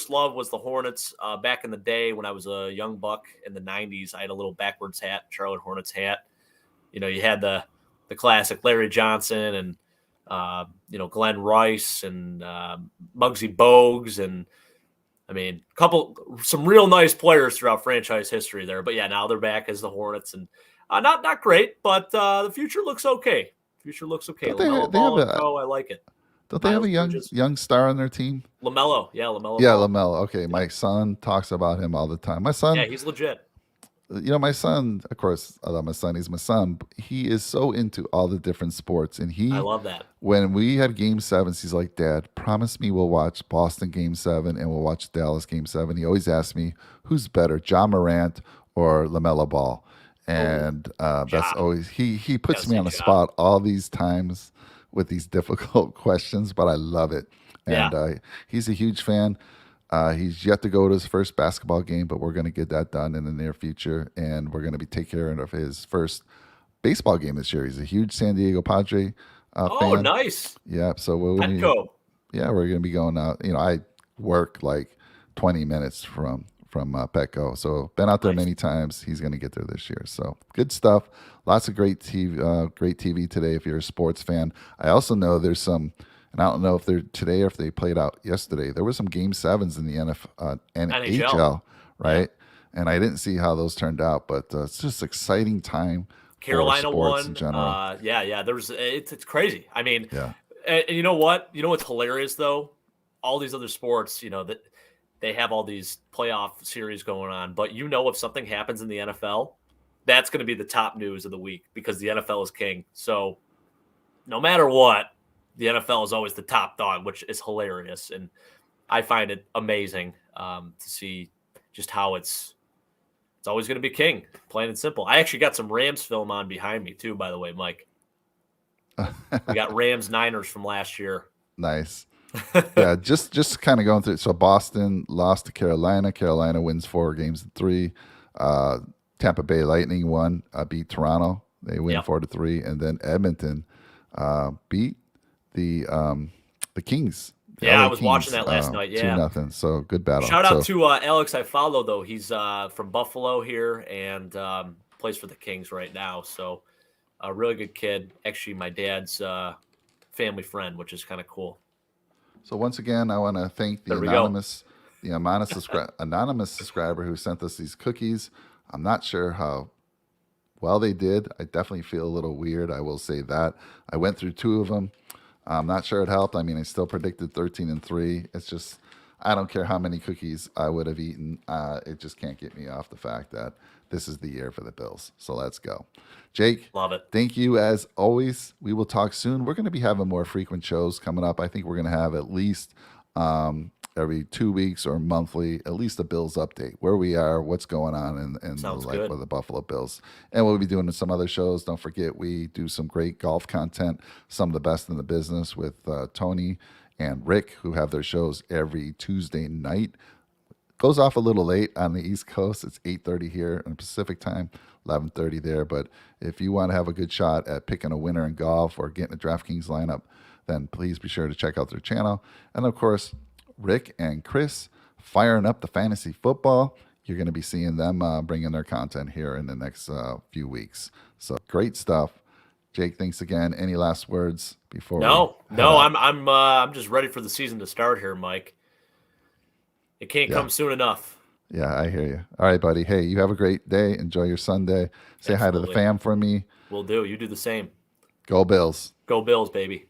love was the Hornets. Back in the day when I was a young buck in the 90s, I had a little backwards hat, Charlotte Hornets hat. You had the classic Larry Johnson and Glenn Rice and Muggsy Bogues, and some real nice players throughout franchise history there. But now they're back as the Hornets, and not great, but the future looks okay. I like it. Don't they have a Miles young Bridges, young star on their team? Lamelo, yeah, Lamelo Yeah, Ball, Lamelo. Okay, yeah, my son talks about him all the time. My yeah, son, he's legit. my son, of course, I love my son. He's my son. But he is so into all the different sports. And I he, love that. when we had game sevens, he's like, Dad, promise me we'll watch Boston game seven and we'll watch Dallas game seven. He always asks me, who's better, John Morant or LaMelo Ball? Oh, And that's Ja, always, he gotta puts me say on the Ja. spot all these times with these difficult questions, but I love it. Yeah, And he's a huge fan. He's yet to go to his first basketball game, but we're going to get that done in the near future, and we're going to be taking care of his first baseball game this year. He's a huge San Diego Padre oh, fan. nice. Yeah, so Petco. we're going to be going out. I work like 20 minutes from Petco, so been out there Nice. many times. He's going to get there this year. So good stuff. Lots of great TV today. If you're a sports fan, I also know there's some. And I don't know if they're today or if they played out yesterday. There were some game sevens in the NHL. NHL, Yeah. right? And I didn't see how those turned out, but it's just exciting time for Carolina sports in won. general. Yeah, yeah. It's crazy. I mean, Yeah. and you know what? You know what's hilarious though? All these other sports, that they have all these playoff series going on, but if something happens in the NFL, that's going to be the top news of the week because the NFL is king. So no matter what, the NFL is always the top dog, which is hilarious, and I find it amazing to see just how it's always going to be king, plain and simple. I actually got some Rams film on behind me too, by the way, Mike. We got Rams Niners from last year. Nice. Yeah, just kind of going through. So Boston lost to Carolina. Carolina wins 4 games to 3. Tampa Bay Lightning won, beat Toronto. They win Yep. 4-3, and then Edmonton beat the Kings. The Yeah, I LA was Kings, watching that last night. Yeah. 2-0. So good battle. Shout out So to Alex I follow though. He's from Buffalo here and plays for the Kings right now. So a really good kid. Actually, my dad's family friend, which is kind of cool. so once again, I want to thank There we go. anonymous subscriber who sent us these cookies. I'm not sure how well they did. I definitely feel a little weird. I will say that. I went through 2 of them. I'm not sure it helped. I mean, I still predicted 13-3. It's just, I don't care how many cookies I would have eaten. It just can't get me off the fact that this is the year for the Bills. So let's go. Jake, Love it. thank you as always. We will talk soon. We're going to be having more frequent shows coming up. I think we're going to have at least every 2 weeks or monthly, at least a Bills update, where we are, what's going on in the Sounds life good. of the Buffalo Bills. And we'll be doing some other shows. Don't forget, we do some great golf content, some of the best in the business with Tony and Rick, who have their shows every Tuesday night. Goes off a little late on the East Coast. It's 8:30 here in Pacific time, 11:30 there. But if you want to have a good shot at picking a winner in golf or getting a DraftKings lineup, then please be sure to check out their channel. And of course, Rick and Chris firing up the fantasy football. You're going to be seeing them bringing their content here in the next few weeks. So great stuff. Jake, thanks again. Any last words before? No, we no, head out? I'm just ready for the season to start here, Mike. It can't Yeah. come soon enough. Yeah, I hear you. All right, buddy. Hey, you have a great day. Enjoy your Sunday. Say hi to the Absolutely. fam for me. Will do. You do the same. Go Bills. Go Bills, baby.